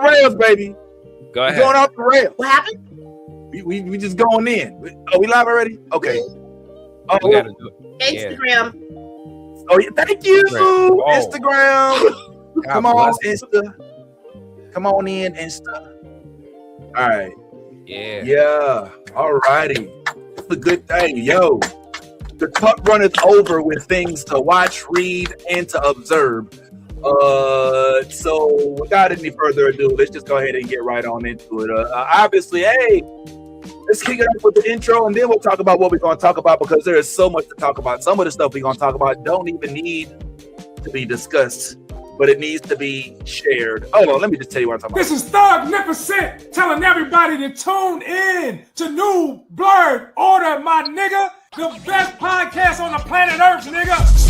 rails, baby. Go ahead. We're going off the rails. What happened? We just going in. Are we live already? Okay. We gotta do it. Instagram. Oh, yeah. Thank you. Oh. Instagram. Come on, bless Insta. Come on in, Insta. All right. Yeah. All righty. It's a good thing. Yo, the cup runneth over with things to watch, read, and to observe. So without any further ado, let's just go ahead and get right on into it. Obviously, hey, let's kick it up with the intro, and then we'll talk about what we're going to talk about, because there is so much to talk about. Some of the stuff we're going to talk about don't even need to be discussed, but it needs to be shared. Hold on, let me just tell you what I'm talking about. This is Thugnificent telling everybody to tune in to New Blurred Order, my nigga. The best podcast on the planet Earth, nigga.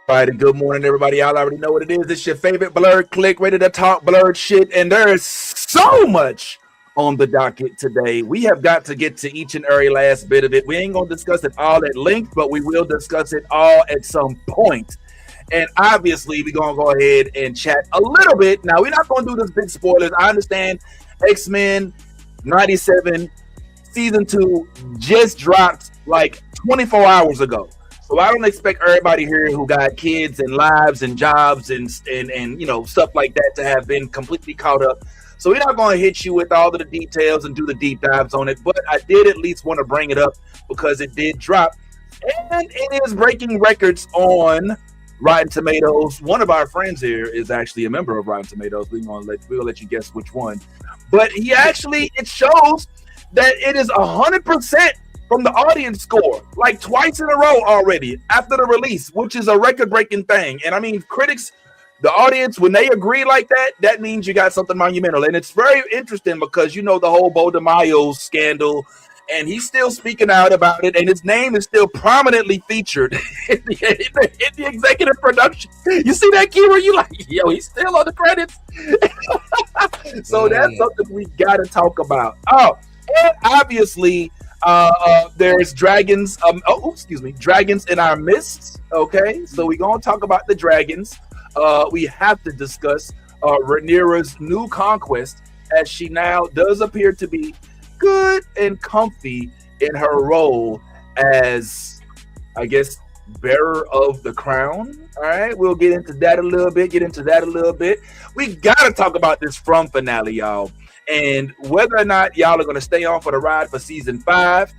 All right, and good morning, everybody. Y'all already know what it is. It's your favorite Blurred Click, ready to talk blurred shit, and there is so much on the docket today. We have got to get to each and every last bit of it. We ain't going to discuss it all at length, but we will discuss it all at some point. And obviously, we're going to go ahead and chat a little bit. Now, we're not going to do this big spoilers. I understand X-Men 97 Season 2 just dropped like 24 hours ago. So I don't expect everybody here who got kids and lives and jobs and you know, stuff like that to have been completely caught up. So we're not going to hit you with all of the details and do the deep dives on it, but I did at least want to bring it up because it did drop, and it is breaking records on Rotten Tomatoes. One of our friends here is actually a member of Rotten Tomatoes. We're gonna let you guess which one, but it shows that it is 100% from the audience score, like twice in a row already after the release, which is a record-breaking thing. And I mean, critics, the audience, when they agree like that, that means you got something monumental. And it's very interesting because you know the whole Bo DeMaio scandal, and he's still speaking out about it, and his name is still prominently featured in the executive production. You see that, Kira? You like, yo, he's still on the credits. So that's something we got to talk about. Oh, and obviously, there's dragons. Dragons in our midst. Okay, so we're gonna talk about the dragons. We have to discuss Rhaenyra's new conquest, as she now does appear to be good and comfy in her role as, I guess, bearer of the crown. All right, we'll get into that a little bit. We gotta talk about this From finale, y'all. And whether or not y'all are going to stay on for the ride for season 5,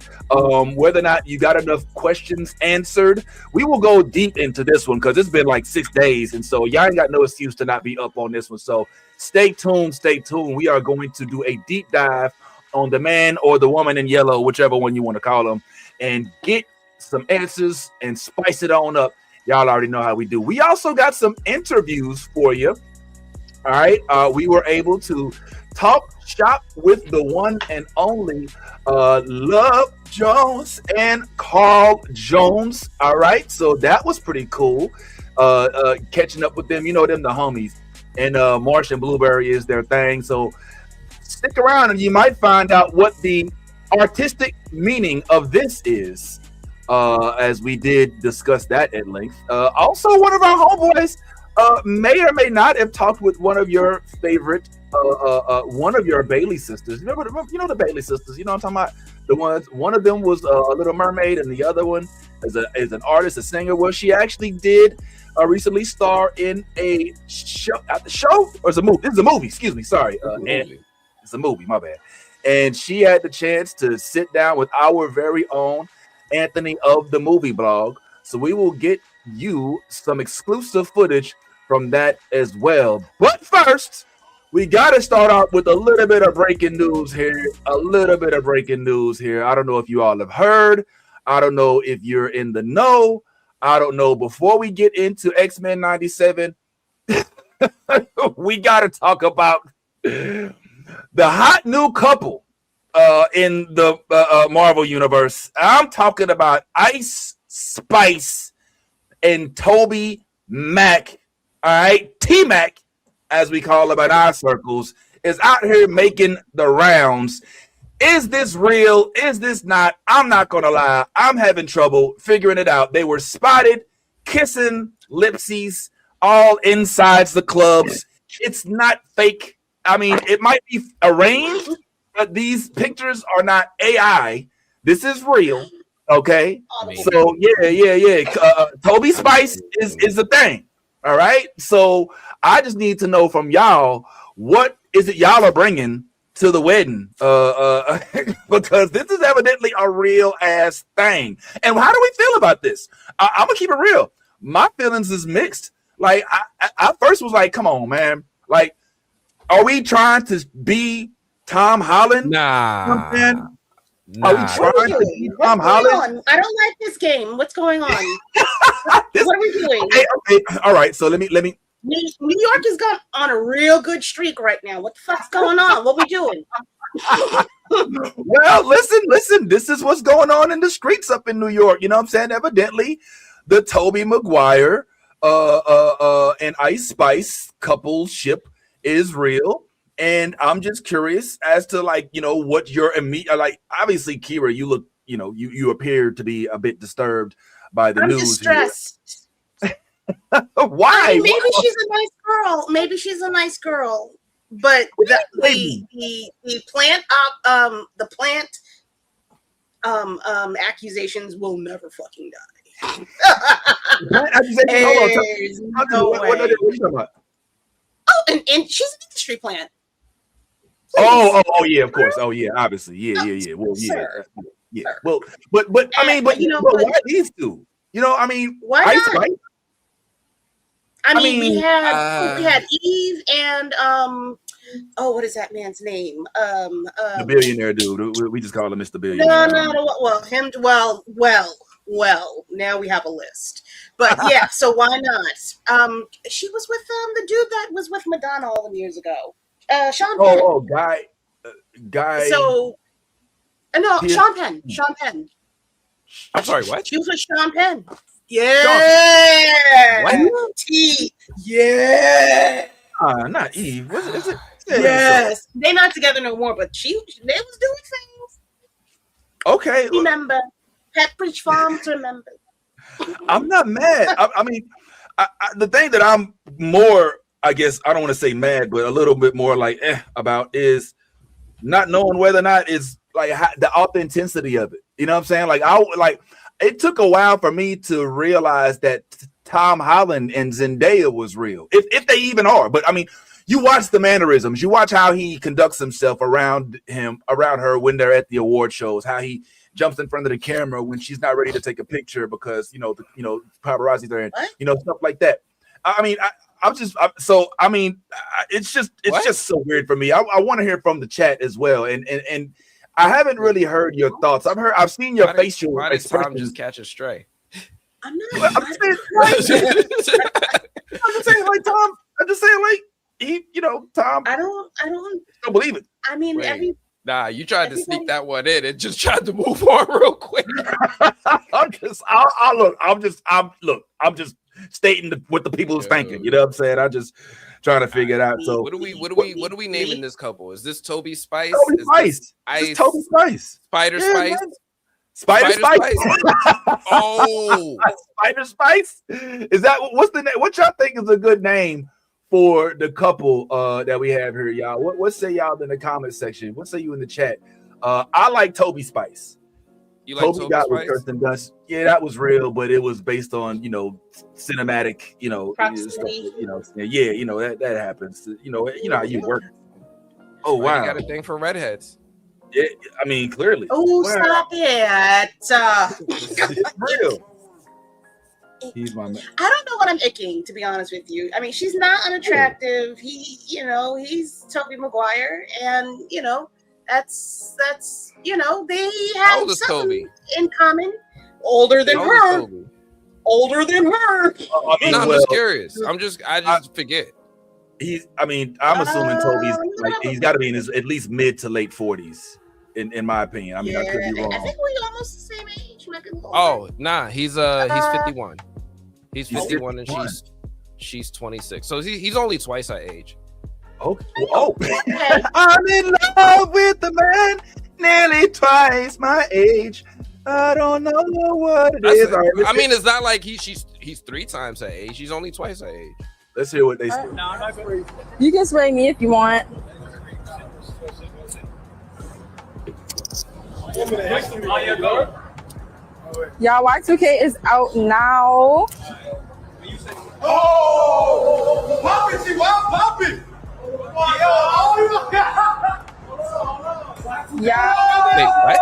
whether or not you got enough questions answered, we will go deep into this one because it's been like 6 days. And so y'all ain't got no excuse to not be up on this one. So stay tuned. We are going to do a deep dive on the man or the woman in yellow, whichever one you want to call them, and get some answers and spice it on up. Y'all already know how we do. We also got some interviews for you. All right. We were able to talk shop with the one and only Love Jones and Carl Jones. All right, so that was pretty cool. Catching up with them, you know them, the homies. And Marsh and Blueberry is their thing. So stick around and you might find out what the artistic meaning of this is, as we did discuss that at length. Also, one of our homeboys may or may not have talked with one of your favorite one of your Bailey sisters. You know the Bailey sisters. You know what I'm talking about? The ones. One of them was a Little Mermaid, and the other one is an artist, a singer. Well, she actually did recently star in a show. Or it's a movie. It's a movie. Excuse me. Sorry. It's a movie. My bad. And she had the chance to sit down with our very own Anthony of the Movie Blog. So we will get you some exclusive footage from that as well. But first, we got to start off with a little bit of breaking news here. I don't know if you all have heard. I don't know if you're in the know. I don't know. Before we get into X-Men 97, we got to talk about the hot new couple in the Marvel universe. I'm talking about Ice Spice and Toby Mac. All right, T-Mac, as we call him in our circles, is out here making the rounds. Is this real? Is this not? I'm not gonna lie. I'm having trouble figuring it out. They were spotted kissing lipsies all inside the clubs. It's not fake. I mean, it might be arranged, but these pictures are not AI. This is real. Okay. So yeah. Toby Spice is a thing. All right. So I just need to know from y'all, what is it y'all are bringing to the wedding? Because this is evidently a real ass thing. And how do we feel about this? I'm gonna keep it real. My feelings is mixed. Like I first was like, come on, man. Like, are we trying to be Tom Holland? Nah. Are we trying to be Tom Holland? I don't like this game. What's going on? What are we doing? Okay. All right. So let me. New York is on a real good streak right now. What the fuck's going on? What we doing? Well, listen. This is what's going on in the streets up in New York. You know what I'm saying? Evidently, the Tobey Maguire and Ice Spice coupleship is real. And I'm just curious as to, like, you know, what your immediate, like, obviously, Kira, you look, you know, you appear to be a bit disturbed by the news. I'm distressed. Why? I mean, maybe she's a nice girl. Maybe she's a nice girl. But the plant accusations will never fucking die. There's no way. What are you talking about? Oh, and she's an industry plant. Oh, yeah, of course. Oh, yeah, obviously. Yeah. Well, yeah. Well, but I mean, but you know, why these two? You know, I mean, why Ice not? Spice? I mean, we had Eve and what is that man's name? The billionaire dude. We just call him Mr. Billionaire. No. Well. Now we have a list. But yeah, so why not? She was with the dude that was with Madonna all them years ago. Sean Penn. Guy. So no, Sean Penn. Sean Penn. I'm sorry, what? She was with Sean Penn. Yeah. What? Yeah. Not Eve. Is it? Yes. They're not together no more, but they was doing things. Okay. Remember. Pepperidge Farms, remember. I'm not mad. I mean, the thing that I'm more, I guess, I don't want to say mad, but a little bit more like about is not knowing whether or not it's like the authenticity of it. You know what I'm saying? It took a while for me to realize that Tom Holland and Zendaya was real, if they even are. But I mean, you watch the mannerisms, you watch how he conducts himself around her when they're at the award shows, how he jumps in front of the camera when she's not ready to take a picture because paparazzi there, and stuff like that. I mean, it's just so weird for me. I want to hear from the chat as well, and I haven't really heard your thoughts. I've seen your facial expressions. Just catch a stray. I'm not. I'm just saying, like Tom. I'm just saying, like Tom. I don't believe it. I mean, Nah, you tried to sneak that one in and just tried to move on real quick. I'm just stating what the people is thinking. You know what I'm saying? I just trying to figure it out. So what are we naming this couple? Is this Toby Spice? Toby Spice. Toby Spice. Spider Spice. Man. Spider Spice. Oh, Spider Spice. Is that what's the name? What y'all think is a good name for the couple that we have here, y'all? What say y'all in the comment section? What say you in the chat? I like Toby Spice. You like Toby got with Kirsten Dunst. Yeah, that was real, but it was based on cinematic, stuff, that happens. You know how you work. Oh wow, you got a thing for redheads. Yeah, I mean clearly. Oh, stop it! It's real. He's my man. I don't know what I'm icking, to be honest with you. I mean, she's not unattractive. He's Tobey Maguire, and that's they have something in common. Older than her. Older than her. I'm just curious. I just forget. I'm assuming Toby's he's got to be in his at least mid to late 40s, in my opinion. I mean, I could be wrong. I think we almost the same age. Oh, nah, he's 51. He's 51 and she's 26. So he's only twice our age. Okay. I'm in love with the man nearly twice my age. I don't know what it is. All right, I mean, it's not like he's 3 times her age. She's only twice her age. let's hear what they say. You can spray me if you want. Y'all, Y2K is out now. Oh, pop it, pop it. Y'all. Wait, what?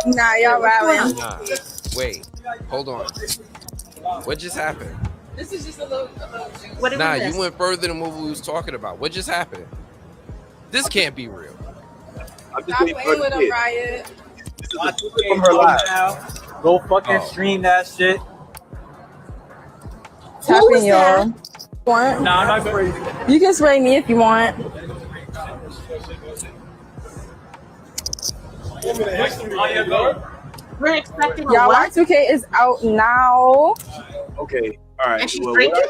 Nah, y'all rallying. Nah. Wait, hold on. What just happened? This is just a little What did Nah, we miss? you went further than what we was talking about. What just happened? This can't be real. I'm just Stop waiting for playing with the them, kid. Riot. This is a clip from her live. Go fucking stream that shit. Tap Who is in, y'all. Want? Nah, I'm not crazy. You can spray me if you want. We're expecting a Y'all, what? Y2K is out now. Okay, all right. And she's Well, drinking?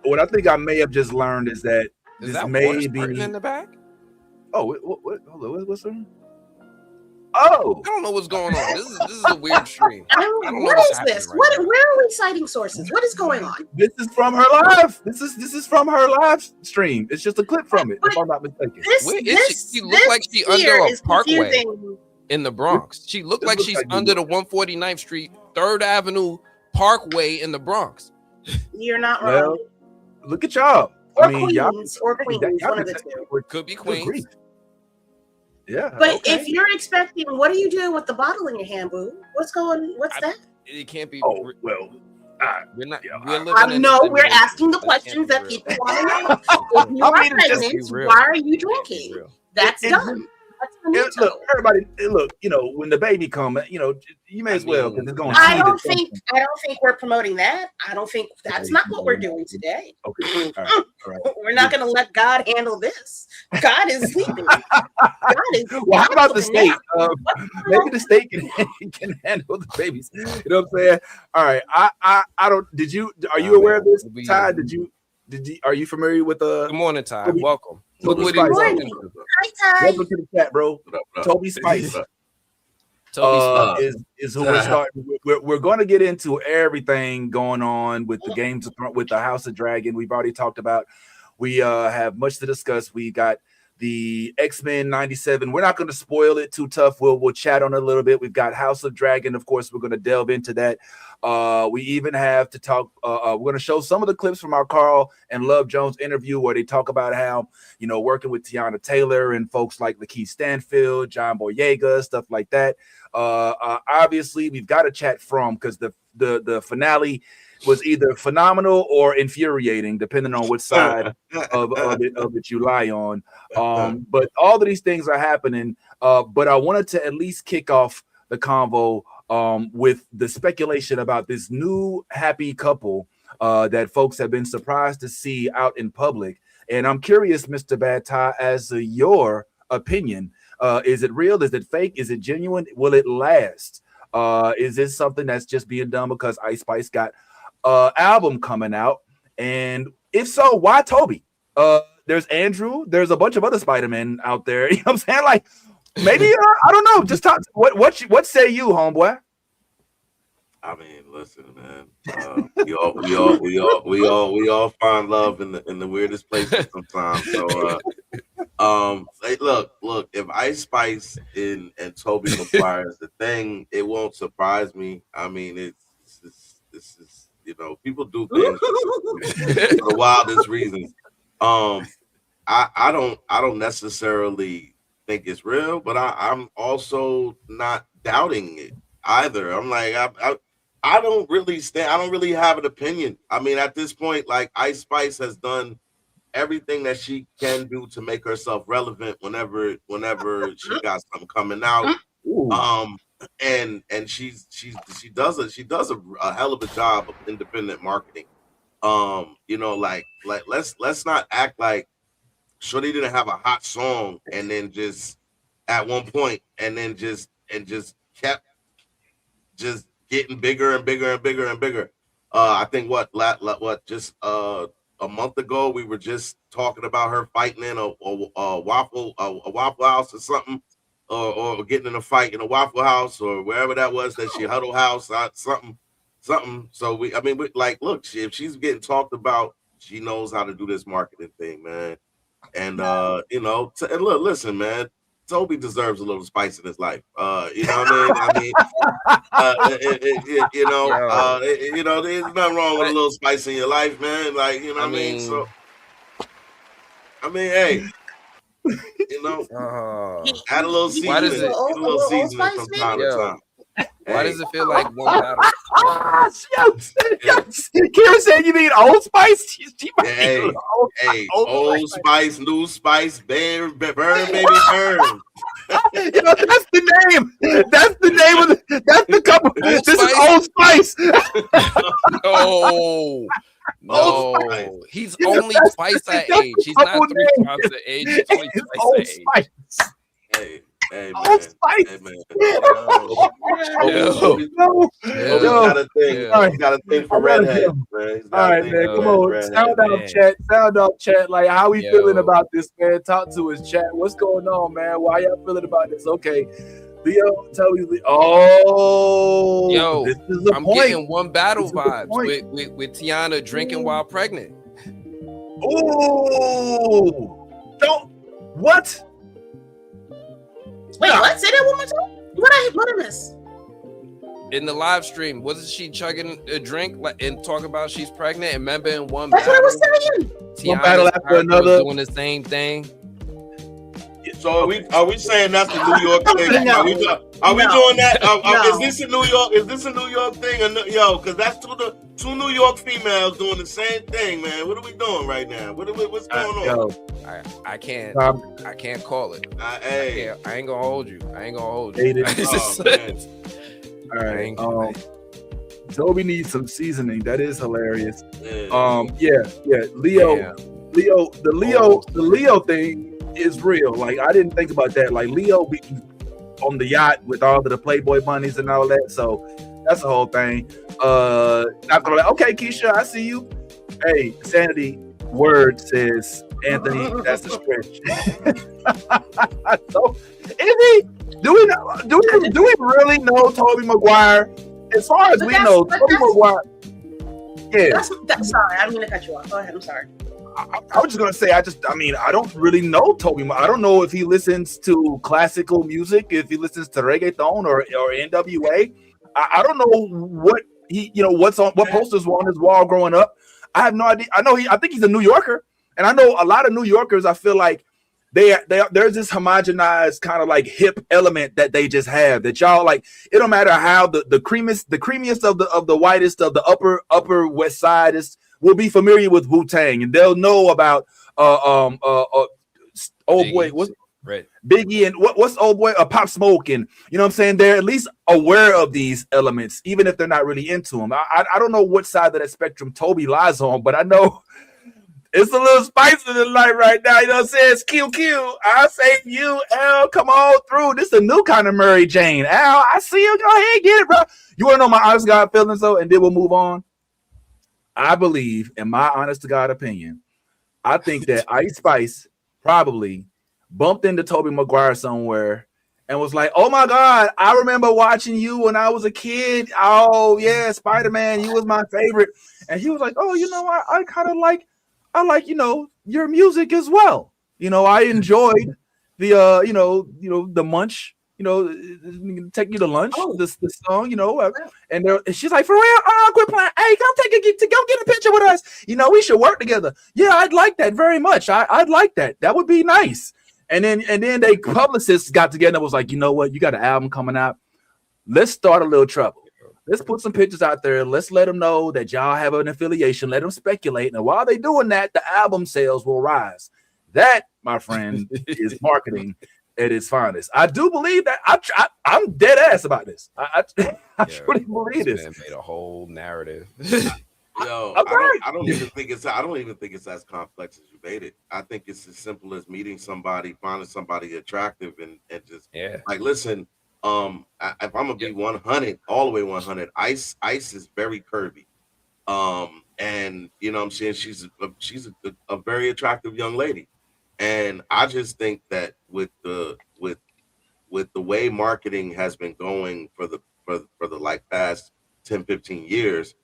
what I think I may have just learned is that Is this that may water be. squirting in the back? Oh, what? Hold on, what's that? Oh, I don't know what's going on. This is a weird stream. I don't know What what's is happening this? right What? now. Where are we citing sources? What is going on? this is from her live. This is from her live stream. It's just a clip from it, if I'm not mistaken. Where is she? She looked like she under here a is parkway confusing. in the Bronx. She looked This like looks she's like New under the York. 149th Street, 3rd Avenue Parkway in the Bronx. You're not Well, wrong. look at y'all. Or I mean, y'all, Queens, or Queens, y'all one of the can two. take- Could be good Queens. grief. Yeah, But okay. if you're expecting, what are you doing with the bottle in your hand, boo? What's that? It can't be. Oh well, We're not. yeah, We're living in No, a we're simulation. asking the That questions can't that be real. people want to know. If you I are mean, it's just- pregnant, real. why are you Can't be drinking? real. That's It- done. That's finito. look, everybody, look. You know, when the baby come, you know, you may as well because it's going to. I don't think we're promoting that. I don't think that's not what we're doing today. Okay, all right. We're not going to let God handle this. God is sleeping. God is. Well, how about the state? What's Maybe the state can handle the babies. You know what I'm saying? All right. I don't. Did you? Are you aware of this, Ty? Did you? Are you familiar with Good morning, Ty. Toby- Welcome. Toby Look what Spice? he's Morning. doing. Hi, Ty. Welcome to the chat, bro. Toby Spice. Toby Spice. Is who we're starting. We're going to get into everything going on with the games with the House of Dragon. We've already talked about. We have much to discuss. We got the X-Men 97. We're not going to spoil it too tough. We'll chat on it a little bit. We've got House of Dragon. Of course, we're going to delve into that. We even have to talk. We're going to show some of the clips from our Carl and Love Jones interview where they talk about how, you know, working with Tiana Taylor and folks like Lakeith Stanfield, John Boyega, stuff like that. Obviously, we've got to chat from because the finale was either phenomenal or infuriating, depending on which side of it you lie on. But all of these things are happening. But I wanted to at least kick off the convo with the speculation about this new happy couple that folks have been surprised to see out in public. And I'm curious, Mr. Bad Tie, as to your opinion. Is it real? Is it fake? Is it genuine? Will it last? Is this something that's just being done because Ice Spice got album coming out? And if so, why Toby? There's Andrew. There's a bunch of other Spider-Men out there. You know what I'm saying? Like, maybe I don't know. Just talk. What say you, homeboy? I mean, listen, man. We all find love in the weirdest places sometimes. So, hey, look. If Ice Spice and Tobey Maguire is the thing, it won't surprise me. I mean, this is people do things for the wildest reasons. I don't necessarily think it's real, but I'm also not doubting it either. I'm like I don't really have an opinion. I mean, at this point, like Ice Spice has done everything that she can do to make herself relevant whenever she got something coming out. And she does a hell of a job of independent marketing. Let's not act like Shorty didn't have a hot song and then just at one point and then just kept just getting bigger and bigger and bigger and bigger. I think just a month ago we were just talking about her fighting in a Waffle House or something, or getting in a fight in a Waffle House or wherever that was that she Huddle House, something. So we like, look, if she's getting talked about, she knows how to do this marketing thing, man. And and look, listen, man, Toby deserves a little spice in his life. You know what I mean? There's nothing wrong with a little spice in your life, man. Like, you know what I mean? So, hey, add a little seasoning, seasoning from time to time. Why does it feel like one battle? Kira said you need Old Spice. Hey, Old Spice, New Spice, burn, baby, burn. That's the name. That's the name of that's the couple. This is Old Spice. No. He's only twice that age. He's not 3 times the age. He's only twice that age. Hey, man. Old Spice. Hey, man. He's got a thing for redhead, man. All right, man. Come on. Sound off, chat. Like, how we feeling about this, man? Talk to us, chat. What's going on, man? Why y'all feeling about this? Okay. Leo, tell me. This is I'm getting one battle vibes with Tiana drinking while pregnant. Oh, what? Wait, what? Say that one more time. What I miss? In the live stream, wasn't she chugging a drink and talking about she's pregnant? And remember in one That's battle, what I was saying. One battle after another, doing the same thing. So are we saying that's the New York thing? Are we doing that? Is this a New York? Is this a New York thing? Because that's two New York females doing the same thing, man. What are we doing right now? What's going on? I can't call it. I ain't gonna hold you. All right. Toby needs some seasoning. That is hilarious. The Leo thing is real. Like, I didn't think about that. Like, Leo be on the yacht with all of the Playboy bunnies and all that. So that's the whole thing. Not gonna like, okay, Keisha, I see you. Hey, Sanity Word says, Anthony, that's a stretch. So is he? Do we really know Tobey Maguire? As far as we know, Tobey Maguire. Yeah. That's sorry, I didn't mean to cut you off. Go ahead. I'm sorry. I was just gonna say, I don't really know Tobey. I don't know if he listens to classical music, if he listens to reggaeton or NWA. I don't know what he, what posters were on his wall growing up. I have no idea. I think he's a New Yorker, and I know a lot of New Yorkers. I feel like there's this homogenized kind of like hip element that they just have, that y'all like. It don't matter how the creamiest of the whitest of the upper west side will be familiar with Wu-Tang, and they'll know about Biggie and what's old boy Pop Smoke, and you know what I'm saying, they're at least aware of these elements even if they're not really into them. I don't know what side of that spectrum Toby lies on, but I know it's a little spice in the light right now. You know what I'm saying? It's QQ. I say you, Al, come on through. This is a new kind of Mary Jane. Al, I see you. Go ahead, get it, bro. You want to know my honest God feelings, though, and then we'll move on? I believe, in my honest to God opinion, I think that Ice Spice probably bumped into Tobey Maguire somewhere and was like, oh my God, I remember watching you when I was a kid. Oh yeah, Spider-Man, you was my favorite. And he was like, oh, I kind of like, your music as well. I enjoyed the, the munch, take you to lunch, this song, and she's like, for real? Quit playing. Hey, go get a picture with us. We should work together. Yeah, I'd like that very much. I'd like that. That would be nice. And then they publicists got together and was like, you know what? You got an album coming out. Let's start a little trouble. Let's put some pictures out there. Let's let them know that y'all have an affiliation. Let them speculate. And while they're doing that, the album sales will rise. That, my friend, is marketing at its finest. I do believe that. I'm dead ass about this. I truly believe this. Man made a whole narrative. Yo, I don't even think it's as complex as you made it. I think it's as simple as meeting somebody, finding somebody attractive, and just like, listen. If I'm gonna be 100, all the way 100, Ice is very curvy, and you know what I'm saying, she's a very attractive young lady, and I just think that with with the way marketing has been going for the like past 10, 15 years,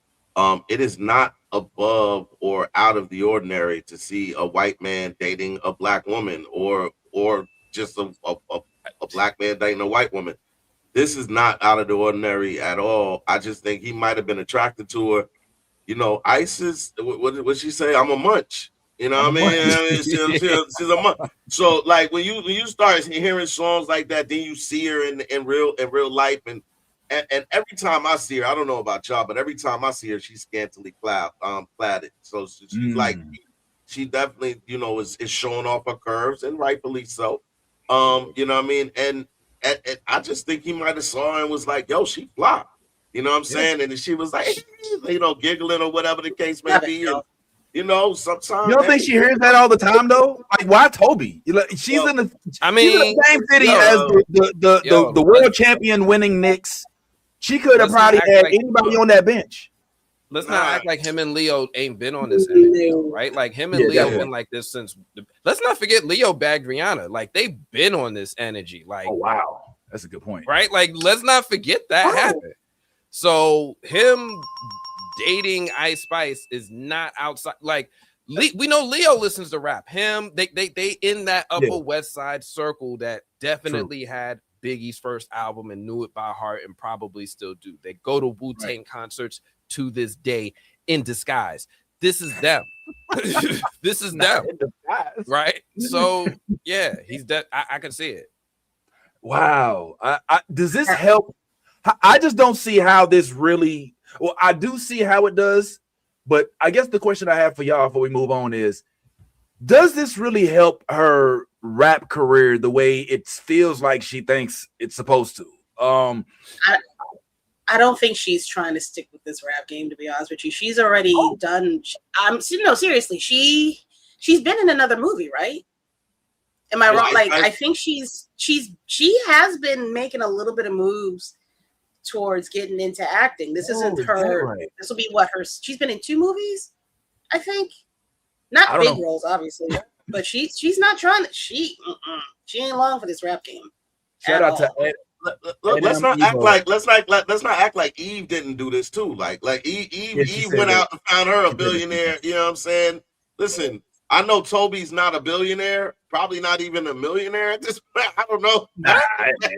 it is not above or out of the ordinary to see a white man dating a black woman, or just a black man dating a white woman. This is not out of the ordinary at all. I just think he might have been attracted to her. You know, Ice is, what she say? I'm a munch. You know what I mean? She's a munch. So like when you start hearing songs like that, then you see her in real life, and every time I see her, I don't know about y'all, but every time I see her, she's scantily cladded. So she's like, she definitely, you know, is showing off her curves, and rightfully so. You know what I mean? And I just think he might have saw her and was like, yo, she fly. You know what I'm saying? And she was like, you know, giggling or whatever the case may be. And, you know, sometimes you don't think she hears that all the time though? Like, why Toby? She's in the same city as the world champion winning Knicks. She could have probably had anybody on that bench. Let's not act like him and Leo ain't been on this energy, right? Like him and Leo been like this since. Let's not forget Leo bagged Rihanna. Like they've been on this energy. Like, oh wow, that's a good point, right? Like let's not forget that happened. So him dating Ice Spice is not outside. Like we know Leo listens to rap. Him, they in that Upper West Side circle that definitely had Biggie's first album and knew it by heart, and probably still do. They go to Wu-Tang concerts to this day in disguise. This is them. This is them, right? So yeah, he's that. I can see it. Wow. Does this help? I just don't see how this really. Well, I do see how it does, but I guess the question I have for y'all before we move on is, does this really help her rap career the way it feels like she thinks it's supposed to? I don't think she's trying to stick with this rap game, to be honest with you. She's already done. No, seriously, she's been in another movie, right? Am I wrong? Like, I think she has been making a little bit of moves towards getting into acting. This isn't her. Right. This will be what her. She's been in 2 movies, I think. Not big roles, obviously, but she's not trying to. She ain't long for this rap game. Shout out to Ed. Look, let's not act like Eve didn't do this too. Like Eve went out and found her a billionaire. You know what I'm saying? Listen, I know Toby's not a billionaire, probably not even a millionaire at this point. I don't know. Nah,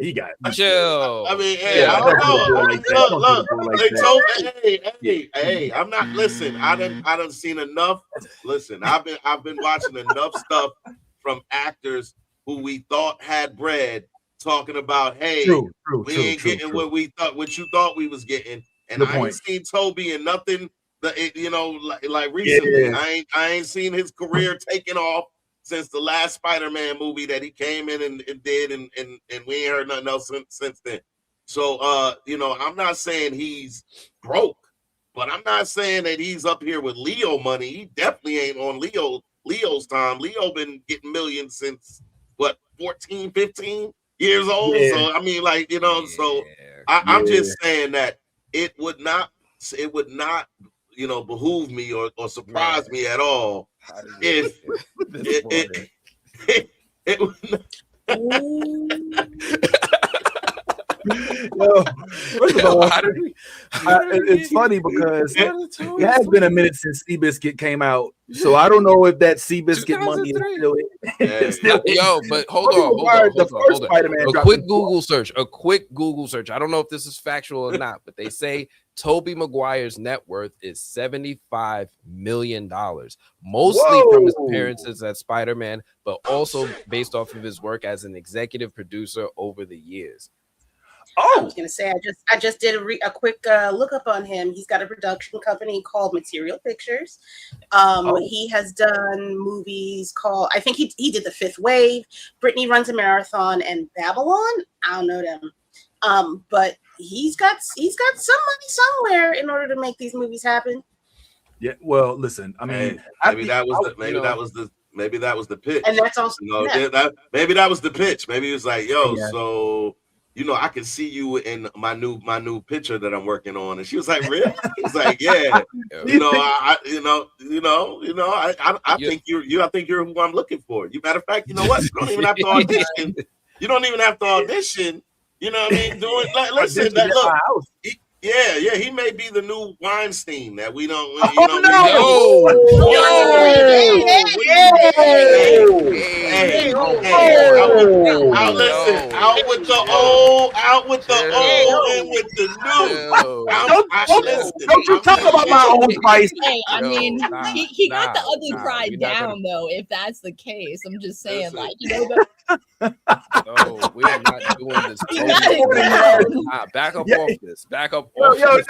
he got chill. I mean, hey, I don't know. Look, hey, I'm not. Listen, I done seen enough. Listen, I've been watching enough stuff from actors who we thought had bread, talking about, hey, we ain't getting what we thought, what you thought we was getting, and I ain't seen Toby in nothing. You know, like recently, I ain't seen his career taking off since the last Spider-Man movie that he came in and did, and we ain't heard nothing else since then. So, you know, I'm not saying he's broke, but I'm not saying that he's up here with Leo money. He definitely ain't on Leo's time. Leo been getting millions since what, 14, 15 years old. Yeah. So I mean, like, you know, I'm just saying that it would not, you know, behoove me or surprise me at all if it would Yo, first of all, it's funny because it has been a minute since Seabiscuit came out, so I don't know if that Seabiscuit money is still. Yo, but hold on. A quick Google search. I don't know if this is factual or not, but they say Tobey Maguire's net worth is $75 million, mostly from his appearances as Spider-Man, but also based off of his work as an executive producer over the years. I was gonna say, I just did a quick look up on him. He's got a production company called Material Pictures. He has done movies called, I think he did The Fifth Wave, Brittany Runs a Marathon, and Babylon. I don't know them, but he's got some money somewhere in order to make these movies happen. Yeah, well, listen, I mean, maybe that was the pitch, and that's also maybe that was the pitch. Maybe it was like, yo, so. You know, I can see you in my new picture that I'm working on. And she was like, really? He's like, yeah. You know, I think you're who I'm looking for. You matter of fact, you know what? You don't even have to audition. You don't even have to audition. You know what I mean? Doing like, listen, that look. He may be the new Weinstein that we don't. You know, out with the old, and with the new. Don't you talk about my own Spice? Hey, I mean, he got the ugly cry down though. If that's the case, I'm just saying, like, you know. No, we're not doing this. Back up off this. Back up off this.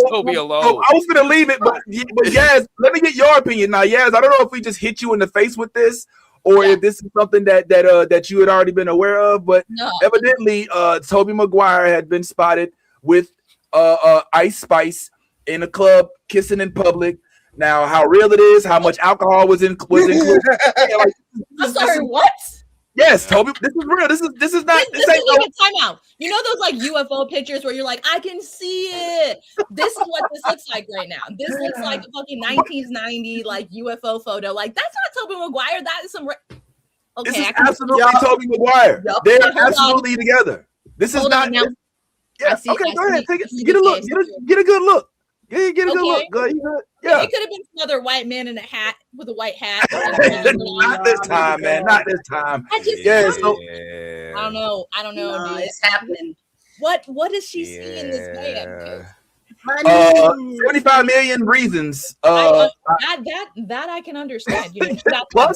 Toby alone. I was gonna leave it, but Yaz, let me get your opinion now. Yaz, I don't know if we just hit you in the face with this, or if this is something that you had already been aware of, but evidently, Tobey Maguire had been spotted with Ice Spice in a club kissing in public. Now, how real it is, how much alcohol was included? I'm sorry, what? Yes, Toby, this is real. This is not. This ain't like a timeout. You know those like UFO pictures where you're like, I can see it. This is what this looks like right now. This looks like a fucking 1990 like UFO photo. Like that's not Tobey Maguire. That is some. Okay, this is absolutely Tobey Maguire. Yep. They're absolutely together. This is not. Yeah. Okay, go ahead. Take it. Get a look. Get a good look. Yeah, get a good look. Good. Yeah. It could have been another white man in a hat with a white hat. Not this time, man. Not this time. I don't know. No, it's happening. What is she seeing this man? 25 million reasons. That I can understand. You know, plus,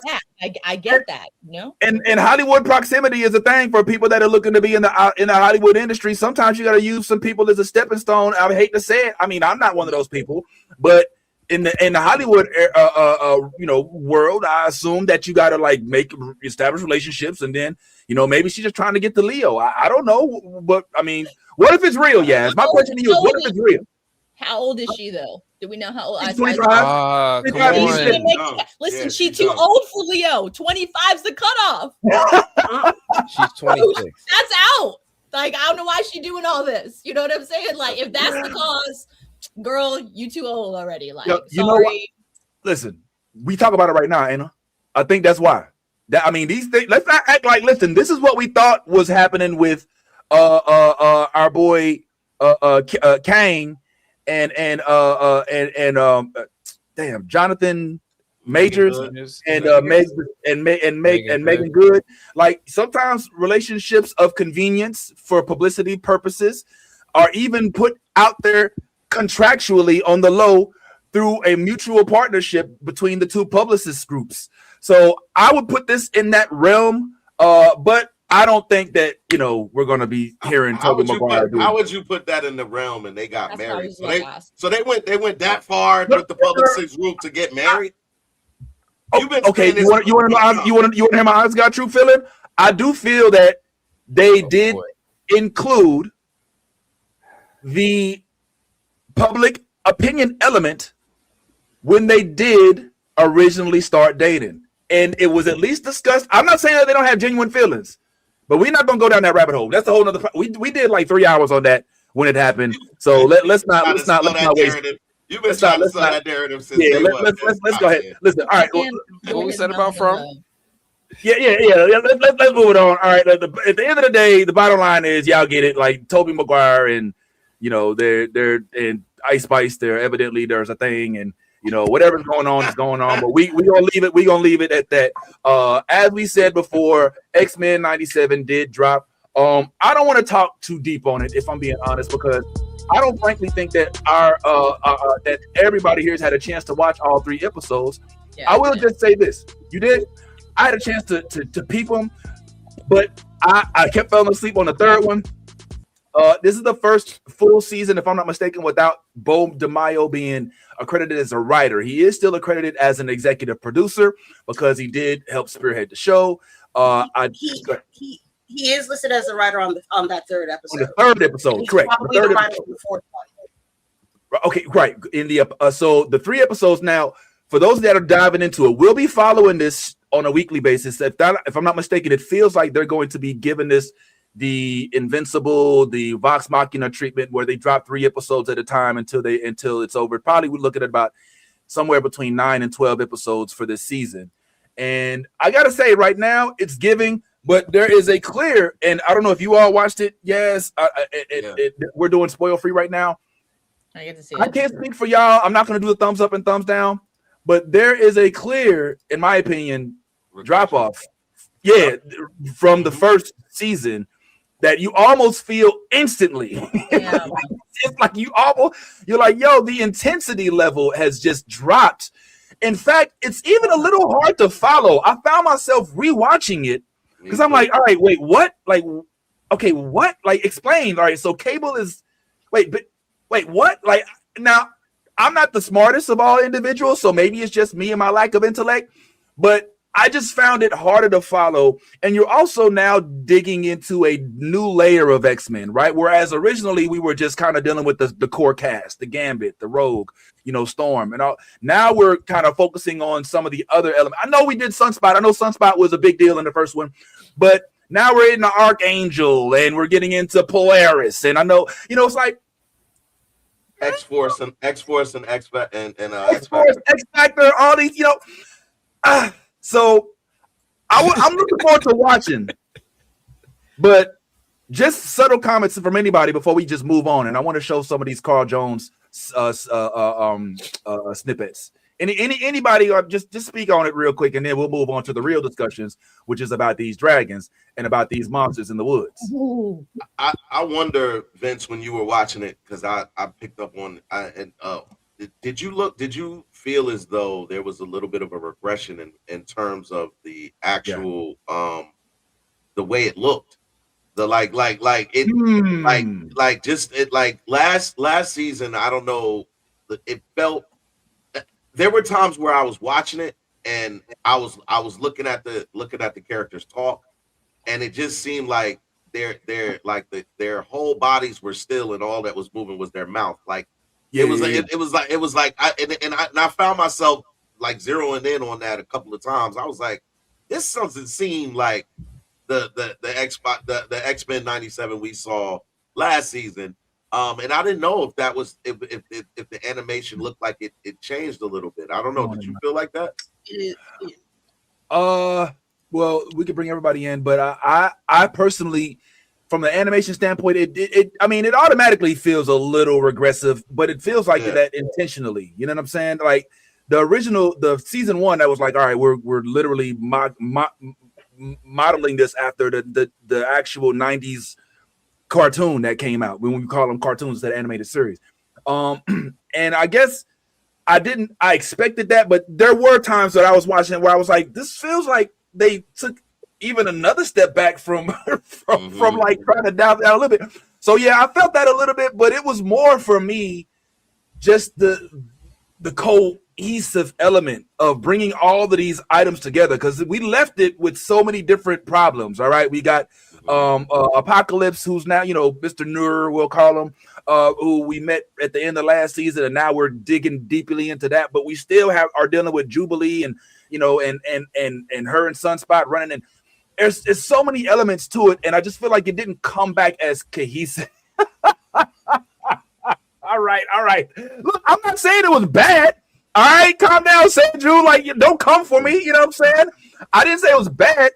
I get that. You know, and Hollywood proximity is a thing for people that are looking to be in the Hollywood industry. Sometimes you got to use some people as a stepping stone. I hate to say it. I mean, I'm not one of those people, but in the Hollywood world, I assume that you got to establish relationships, and then maybe she's just trying to get to Leo. I don't know, but I mean, what if it's real? Yaz, my question to you is, what if it's real? How old is she though? Do we know how old? She's 25. Listen, she's too old for Leo. 25's the cutoff. She's 26. That's out. Like, I don't know why she's doing all this. You know what I'm saying? Like, if that's the cause, girl, you too old already. Like, you know what? Listen, we talk about it right now, Anna. I think that's why. These things. Let's not act like. Listen, this is what we thought was happening with our boy Kane. And Jonathan Majors and Megan Good. Like, sometimes relationships of convenience for publicity purposes are even put out there contractually on the low through a mutual partnership between the two publicist groups. So I would put this in that realm, but I don't think that we're going to be hearing Tobey Maguire. How would you put that in the realm? And they got married. So they went that far with the publicist group to get married. Okay, you want to hear my honest God true feeling? I do feel that they did include the public opinion element when they did originally start dating, and it was at least discussed. I'm not saying that they don't have genuine feelings. But we're not gonna go down that rabbit hole. That's a whole nother. We did like 3 hours on that when it happened. So let's not waste. You've been trying to sell that narrative since let's go ahead. Listen, all right. What we said about from? Yeah. Let's move it on. All right. At the end of the day, the bottom line is y'all get it. Like Tobey Maguire and they're in Ice Spice. Evidently there's a thing, and whatever's going on is going on. But we gonna leave it. We gonna leave it at that. As we said before, X-Men 97 did drop. I don't want to talk too deep on it, if I'm being honest, because I don't frankly think that that everybody here has had a chance to watch all 3 episodes. Yeah, I will just say this: you did. I had a chance to peep them, but I kept falling asleep on the 3rd one. This is the first full season, if I'm not mistaken, without Bo DeMaio being accredited as a writer. He is still accredited as an executive producer because he did help spearhead the show. He is listed as a writer on that 3rd episode. On the 3rd episode, correct. The 3rd episode. The 4th one. Okay, right. In the so the 3 episodes now. For those that are diving into it, we'll be following this on a weekly basis. If I'm not mistaken, it feels like they're going to be giving this the Invincible, the Vox Machina treatment, where they drop 3 episodes at a time until it's over. Probably we're looking at about somewhere between 9 and 12 episodes for this season. And I gotta say, right now, it's giving But there is a clear, and I don't know if you all watched it. Yes, we're doing spoil free right now. I get to see it. I can't speak for y'all. I'm not going to do the thumbs up and thumbs down, but there is a clear, in my opinion, drop off. Yeah, from the first season that you almost feel instantly. Yeah. It's like you're like, yo, the intensity level has just dropped. In fact, it's even a little hard to follow. I found myself rewatching it because I'm like, all right, wait, what? Like, okay, what? Like, explain. All right, so Cable is wait, what? Like, now I'm not the smartest of all individuals, so maybe it's just me and my lack of intellect, but I just found it harder to follow. And you're also now digging into a new layer of X-Men, right? Whereas originally we were just kind of dealing with the core cast, the Gambit, the Rogue, Storm, and all. Now we're kind of focusing on some of the other elements. I know we did Sunspot. I know Sunspot was a big deal in the first one, but now we're in the Archangel and we're getting into Polaris. And I know, it's like X-Force and X-Force and X-Factor, X-Factor, all these, so I'm looking forward to watching, but just subtle comments from anybody before we just move on. And I want to show some of these Carl Jones snippets. Anybody just speak on it real quick, and then we'll move on to the real discussions, which is about these dragons and about these monsters in the woods. I wonder, Vince, when you were watching it, because I picked up on did you feel as though there was a little bit of a regression in terms of the actual the way it looked? The last season, I don't know, it felt, there were times where I was watching it and I was looking at the characters talk, and it just seemed like their whole bodies were still, and all that was moving was their mouth. It was like I found myself like zeroing in on that a couple of times. I was like, this doesn't seem like the X-Men 97 we saw last season. And I didn't know if that was if the animation looked like it changed a little bit. I don't know. Did you feel like that? Well, we could bring everybody in, but I personally, from the animation standpoint, it automatically feels a little regressive, but it feels like that intentionally. You know what I'm saying? Like the season 1, that was like, all right, we're literally modeling this after the actual 90s cartoon that came out, when we call them cartoons, that animated series. And I guess I expected that, but there were times that I was watching it where I was like, this feels like they took even another step back from like trying to dial down a little bit. So yeah, I felt that a little bit, but it was more for me just the cohesive element of bringing all of these items together, because we left it with so many different problems. All right, we got Apocalypse, who's now Mr. Nur, we'll call him, who we met at the end of last season, and now we're digging deeply into that. But we still are dealing with Jubilee and and her and Sunspot running, and there's so many elements to it, and I just feel like it didn't come back as cohesive. All right. Look, I'm not saying it was bad. All right, calm down, Drew. Like, don't come for me. You know what I'm saying? I didn't say it was bad,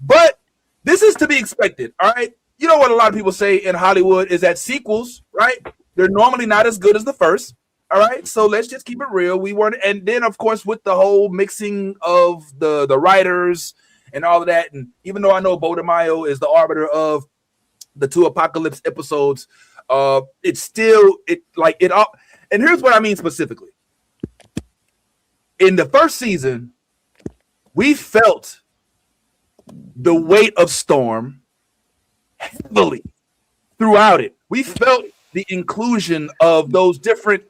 but this is to be expected. All right. You know what a lot of people say in Hollywood is that sequels, right? They're normally not as good as the first. All right. So let's just keep it real. We weren't, and then of course with the whole mixing of the writers and all of that, and even though I know Bo DeMaio is the arbiter of the 2 Apocalypse episodes, it's still all. And here's what I mean specifically. In the first season, we felt the weight of Storm heavily throughout it. We felt the inclusion of those different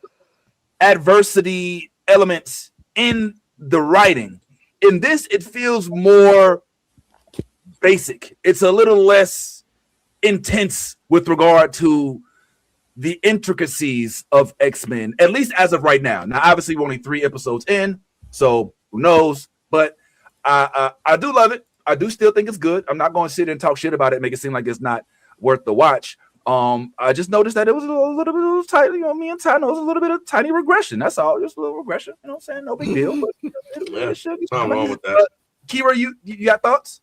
adversity elements in the writing. In this, it feels more basic. It's a little less intense with regard to the intricacies of X-Men, at least as of right now. Now, obviously, we're only 3 episodes in, so who knows? But I do love it. I do still think it's good. I'm not going to sit and talk shit about it and make it seem like it's not worth the watch. I just noticed that it was a little bit of tiny, me and Ty know it was a little bit of tiny regression. That's all, just a little regression. You know what I'm saying? No big deal. But nothing wrong with that. Kira, you got thoughts?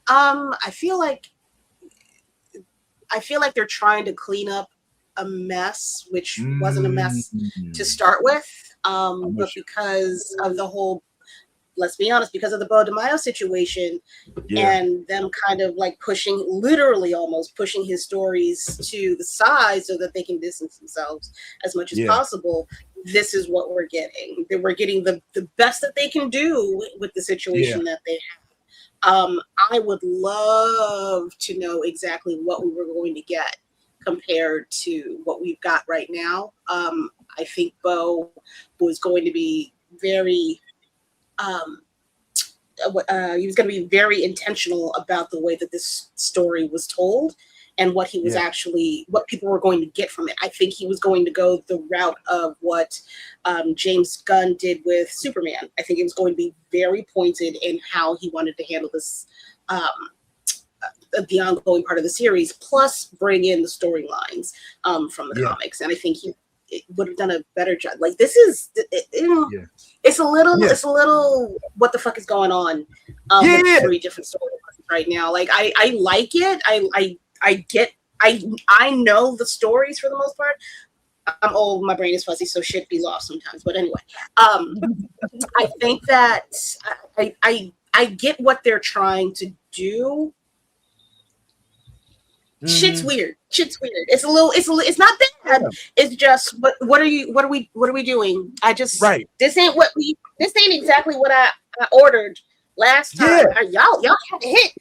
I feel like they're trying to clean up a mess, which wasn't a mess to start with. But because of the whole, let's be honest, because of the Bo DeMaio situation and them kind of like literally almost pushing his stories to the side so that they can distance themselves as much as possible. This is what we're getting. We're getting the best that they can do with the situation that they have. I would love to know exactly what we were going to get compared to what we've got right now. I think Bo was going to be very very intentional about the way that this story was told and what he was what people were going to get from it. I think he was going to go the route of what James Gunn did with Superman. I think it was going to be very pointed in how he wanted to handle this, the ongoing part of the series, plus bring in the storylines from the comics. And I think he would have done a better job. Like, this is, it's a little, what the fuck is going on with the 3 different storylines right now. Like, I like it. I know the stories for the most part. I'm old, my brain is fuzzy, so shit be lost sometimes. But anyway, I think that I get what they're trying to do. Shit's weird. It's not bad. It's just, what are we doing? This ain't exactly what I ordered last time. Y'all had a hit.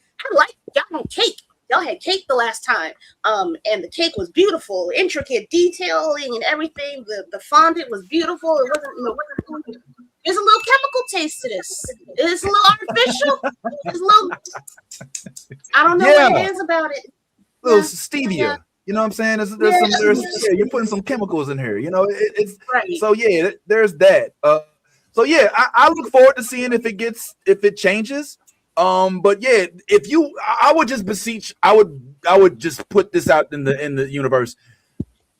Y'all had cake. Y'all had cake the last time. And the cake was beautiful, intricate detailing and everything. The fondant was beautiful. It wasn't there's a little chemical taste to this. It's a little artificial. It's a little, I don't know what it is about it. Little stevia, you know what I'm saying? You're putting some chemicals in here, you know. It's so there's that. I look forward to seeing if it changes. But I would just beseech, I would just put this out in the universe.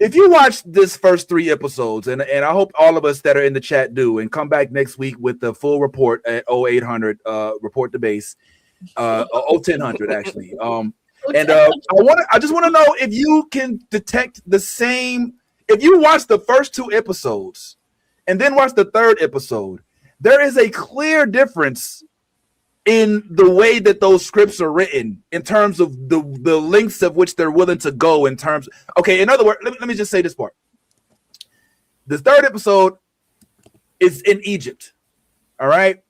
If you watch this first 3 episodes, and I hope all of us that are in the chat do, and come back next week with the full report at 0800 report the base, 1000 actually. And I just want to know if you can detect the same. If you watch the first 2 episodes and then watch the 3rd episode, there is a clear difference in the way that those scripts are written in terms of the lengths of which they're willing to go in terms. Okay, in other words, let me just say this part. The 3rd episode is in Egypt, all right,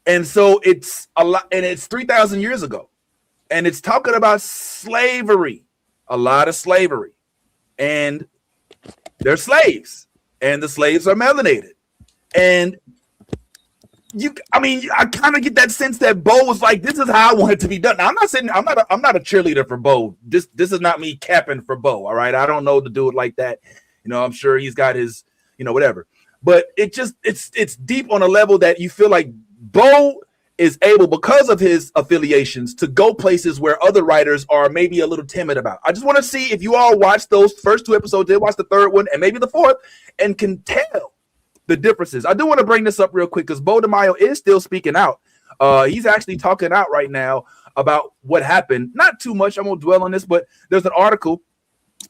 and so it's a lot, and it's 3,000 years ago. And it's talking about slavery, a lot of slavery. And they're slaves. And the slaves are melanated. And I kind of get that sense that Bo was like, this is how I want it to be done. Now, I'm not a cheerleader for Bo. This is not me capping for Bo, all right? I don't know to do it like that. You know, I'm sure he's got his, whatever. But it's deep on a level that you feel like Bo is able, because of his affiliations, to go places where other writers are maybe a little timid about. I just want to see if you all watched those first 2 episodes, did watch the 3rd one, and maybe the 4th, and can tell the differences. I do want to bring this up real quick because Bo DeMaio is still speaking out. He's actually talking out right now about what happened. Not too much. I won't dwell on this, but there's an article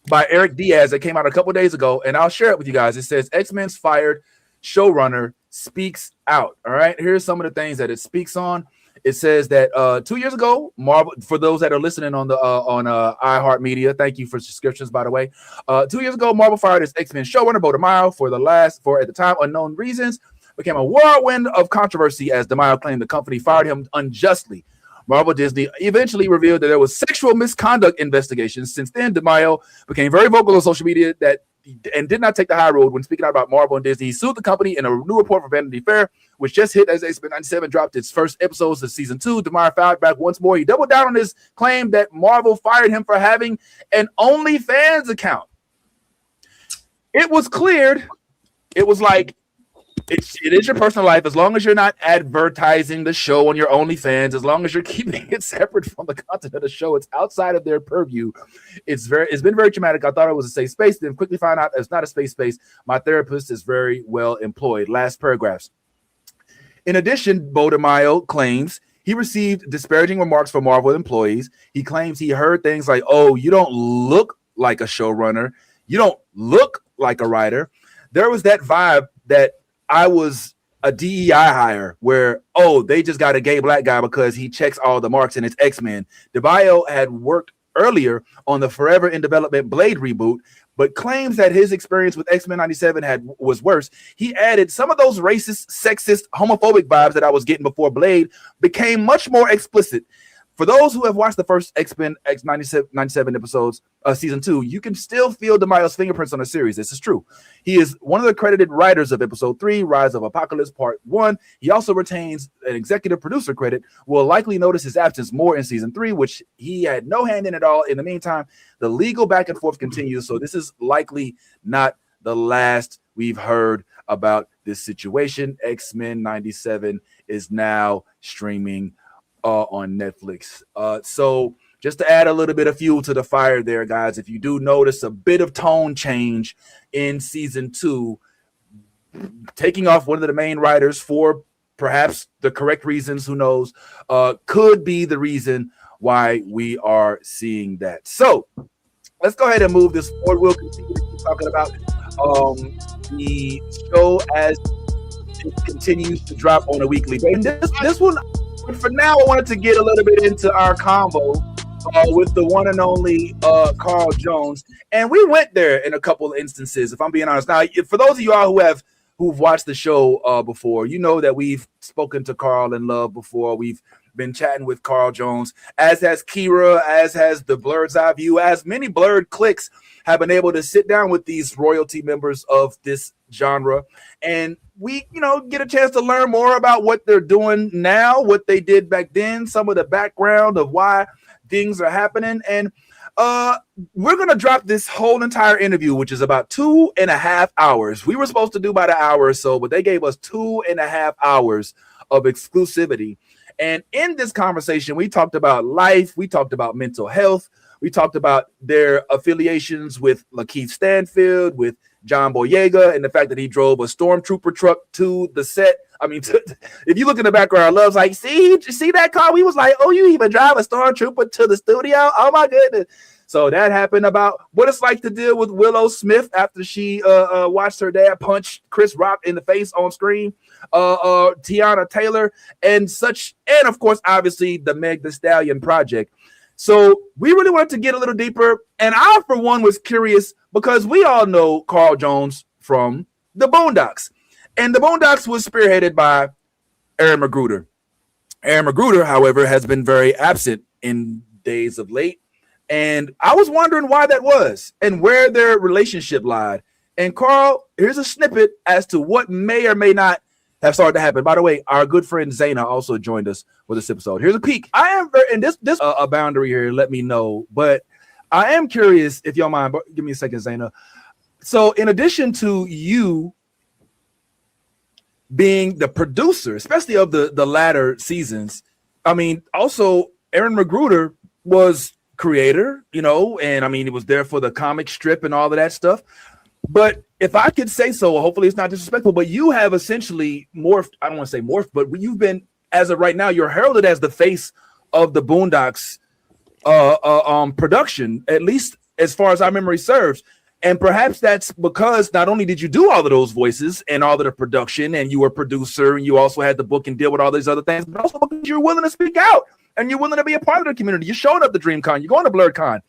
by Eric Diaz that came out a couple days ago, and I'll share it with you guys. It says X-Men's fired showrunner speaks out. All right, here's some of the things that it speaks on. It says that 2 years ago, Marvel, for those that are listening on the iHeartMedia, thank you for subscriptions, by the way. 2 years ago, Marvel fired its X-Men showrunner Bo DeMaio for at the time unknown reasons. Became a whirlwind of controversy as DeMaio claimed the company fired him unjustly. Marvel Disney eventually revealed that there was sexual misconduct investigations. Since then, DeMaio became very vocal on social media and did not take the high road when speaking out about Marvel and Disney. He sued the company in a new report for Vanity Fair, which just hit as X-Men 97 dropped its first episodes of season 2. DeMaio fired back once more. He doubled down on his claim that Marvel fired him for having an OnlyFans account. It was cleared. It was like, it is your personal life. As long as you're not advertising the show on your OnlyFans, as long as you're keeping it separate from the content of the show, it's outside of their purview. It's been very traumatic. I thought it was a safe space, then quickly found out it's not a safe space. My therapist is very well employed. Last paragraphs. In addition, Bo DeMaio claims He received disparaging remarks from Marvel employees. He claims he heard things like, "Oh, you don't look like a showrunner. You don't look like a writer." There was that vibe that I was a DEI hire where, oh, they just got a gay black guy because he checks all the marks and it's X-Men. DeBio had worked earlier on the Forever in Development Blade reboot, but claims that his experience with X-Men 97 was worse. He added some of those racist, sexist, homophobic vibes that I was getting before Blade became much more explicit. For those who have watched the first X-Men X97 episodes, season 2, you can still feel DeMaio's fingerprints on the series. This is true. He is one of the credited writers of episode 3, Rise of Apocalypse Part 1. He also retains an executive producer credit. We'll likely notice his absence more in season 3, which he had no hand in at all. In the meantime, the legal back and forth continues, so this is likely not the last we've heard about this situation. X-Men 97 is now streaming on Netflix. So just to add a little bit of fuel to the fire there, guys, if you do notice a bit of tone change in season 2, taking off one of the main writers for perhaps the correct reasons, who knows, could be the reason why we are seeing that. So let's go ahead and move this forward. We'll continue to keep talking about the show as it continues to drop on a weekly basis. And this one, for now, I wanted to get a little bit into our combo with the one and only Carl Jones, and we went there in a couple of instances, if I'm being honest. Now, for those of you all who've watched the show before, you know that we've spoken to Carl in love before. We've been chatting with Carl Jones, as has Kira, as has the Blurred's Eye View, as many Blurred cliques have been able to sit down with these royalty members of this genre, and we, get a chance to learn more about what they're doing now, what they did back then, some of the background of why things are happening. And we're going to drop this whole entire interview, which is about 2.5 hours. We were supposed to do about an hour or so, but they gave us 2.5 hours of exclusivity. And in this conversation, we talked about life. We talked about mental health. We talked about their affiliations with Lakeith Stanfield, with John Boyega, and the fact that he drove a stormtrooper truck to the set. I mean, if you look in the background, Love's like, see that car? We was like, oh, you even drive a stormtrooper to the studio? Oh my goodness. So that happened about what it's like to deal with Willow Smith after she watched her dad punch Chris Rock in the face on screen, Tiana Taylor, and such, and of course, obviously, the Meg Thee Stallion project. So we really wanted to get a little deeper, and I, for one, was curious because we all know Carl Jones from the Boondocks, and the Boondocks was spearheaded by Aaron McGruder. Aaron McGruder, however, has been very absent in days of late, and I was wondering why that was and where their relationship lied. And Carl, here's a snippet as to what may or may not have started to happen. By the way, our good friend Zaina also joined us for this episode. Here's a peek. I am very, and this a boundary here, let me know, but I am curious if y'all mind. Give me a second, Zaina. So in addition to you being the producer, especially of the latter seasons, I mean, also Aaron McGruder was creator, and I mean, it was there for the comic strip and all of that stuff. But if I could say so, hopefully it's not disrespectful, but you have essentially morphed, I don't want to say morphed, but you've been, as of right now, you're heralded as the face of the Boondocks production, at least as far as our memory serves. And perhaps that's because not only did you do all of those voices and all of the production, and you were a producer, and you also had the book and deal with all these other things, but also because you're willing to speak out and you're willing to be a part of the community. You're showing up to DreamCon, you're going to BlurredCon.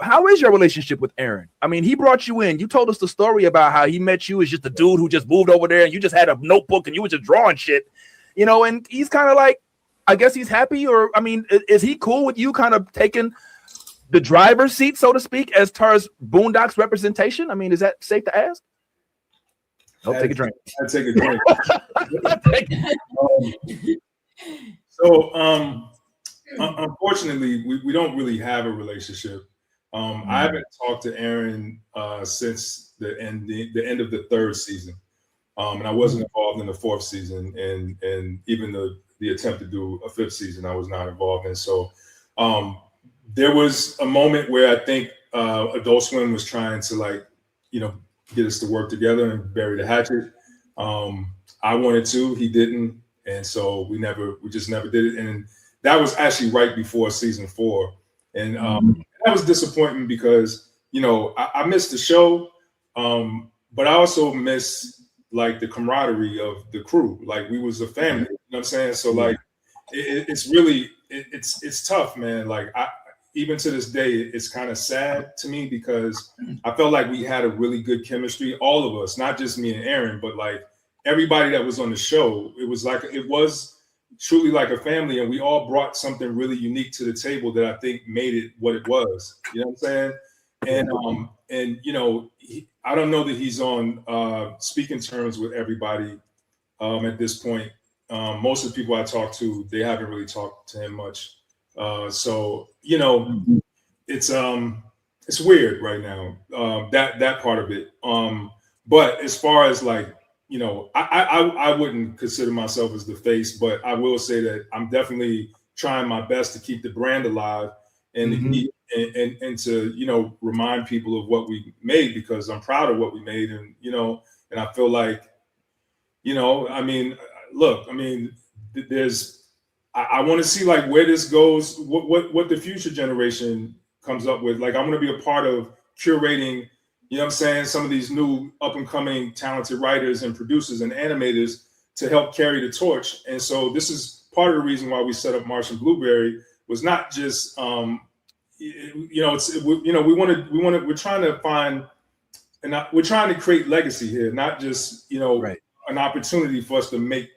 How is your relationship with Aaron? I mean, he brought you in. You told us the story about how he met you as just a dude who just moved over there and you just had a notebook and you were just drawing shit, and he's kind of like, I guess he's happy, or, I mean, is he cool with you kind of taking the driver's seat, so to speak, as far as Boondocks representation? I mean, is that safe to ask? I'll take a drink. I'll take a drink. Unfortunately, we don't really have a relationship. I haven't talked to Aaron since the end of the third season, and I wasn't involved in the fourth season, and even the attempt to do a fifth season, I was not involved in. So there was a moment where I think Adult Swim was trying to get us to work together and bury the hatchet. I wanted to, he didn't. and so we just never did it. And that was actually right before season 4, and that was disappointing because I missed the show, but I also miss like the camaraderie of the crew. Like we was a family, you know what I'm saying? So like it's really it's tough, man. Like even to this day, it's kind of sad to me because I felt like we had a really good chemistry, all of us, not just me and Aaron, but like everybody that was on the show. It was truly like a family, and we all brought something really unique to the table that I think made it what it was. You know what I'm saying? And I don't know that he's on speaking terms with everybody at this point. Most of the people I talk to, they haven't really talked to him much. So it's weird right now, that part of it. But as far as like, I wouldn't consider myself as the face, but I will say that I'm definitely trying my best to keep the brand alive and and to remind people of what we made, because I'm proud of what we made, and and I feel like I want to see like where this goes, what the future generation comes up with. Like I want to be a part of curating, some of these new up and coming talented writers and producers and animators to help carry the torch. And so this is part of the reason why we set up Martian Blueberry, was not just we're trying to find, and we're trying to create legacy here, not just an opportunity for us to make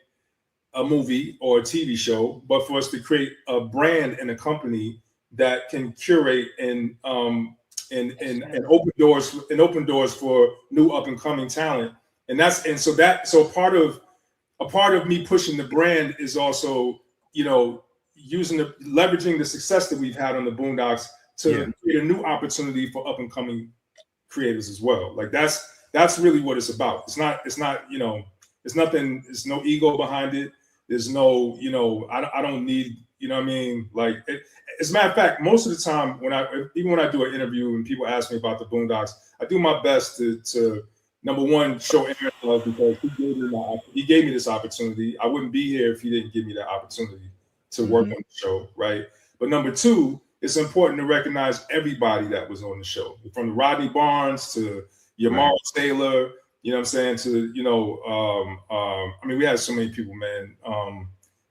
a movie or a TV show, but for us to create a brand and a company that can curate and open doors for new up and coming talent. So a part of me pushing the brand is also leveraging the success that we've had on the Boondocks to create a new opportunity for up and coming creators as well. Like that's really what it's about. It's not it's nothing. There's no ego behind it. There's no I don't need like as a matter of fact, most of the time when I do an interview and people ask me about the Boondocks, I do my best to number one, show Aaron love, because he gave me this opportunity. I wouldn't be here if he didn't give me that opportunity to work on the show, right? But number two, it's important to recognize everybody that was on the show, from the Rodney Barnes to Yamar Taylor, to we had so many people, man.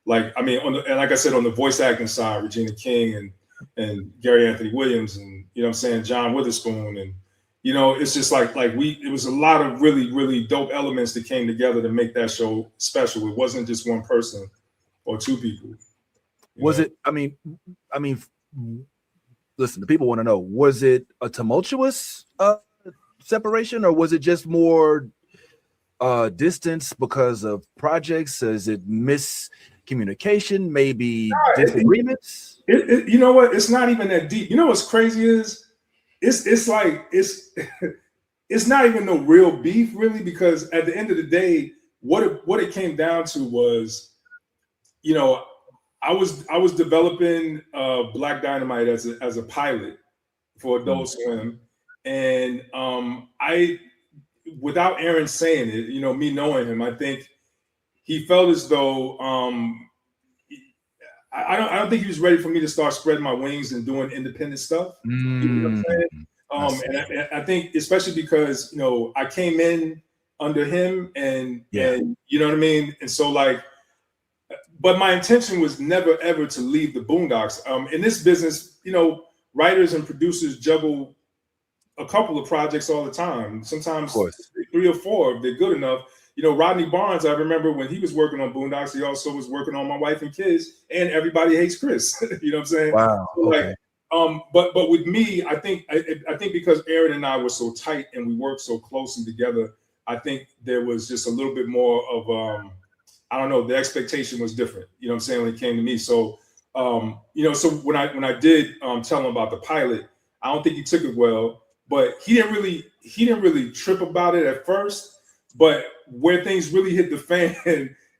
Like I said, on the voice acting side, Regina King and Gary Anthony Williams, and John Witherspoon, and it's just it was a lot of really, really dope elements that came together to make that show special. It wasn't just one person or two people. Was it? Listen, the people want to know: was it a tumultuous separation, or was it just more distance because of projects? Is it miscommunication? Maybe disagreements? You know what? It's not even that deep. You know what's crazy is it's not even no real beef, really, because at the end of the day, what it came down to was, I was developing Black Dynamite as a pilot for Adult Swim, and I, without Aaron saying it, me knowing him, I think he felt as though I don't think he was ready for me to start spreading my wings and doing independent stuff. You know what I'm saying? And I think especially because I came in under him, and you know what I mean. And so but my intention was never ever to leave the Boondocks. In this business, writers and producers juggle a couple of projects all the time. Sometimes 3 or 4 if they're good enough. Rodney Barnes, I remember when he was working on Boondocks, he also was working on My Wife and Kids and Everybody Hates Chris. You know what I'm saying? Wow. Okay. But with me, I think because Aaron and I were so tight and we worked so closely together, I think there was just a little bit more of the expectation was different. You know what I'm saying, when it came to me. So so when I did tell him about the pilot, I don't think he took it well, but he didn't really trip about it at first. But where things really hit the fan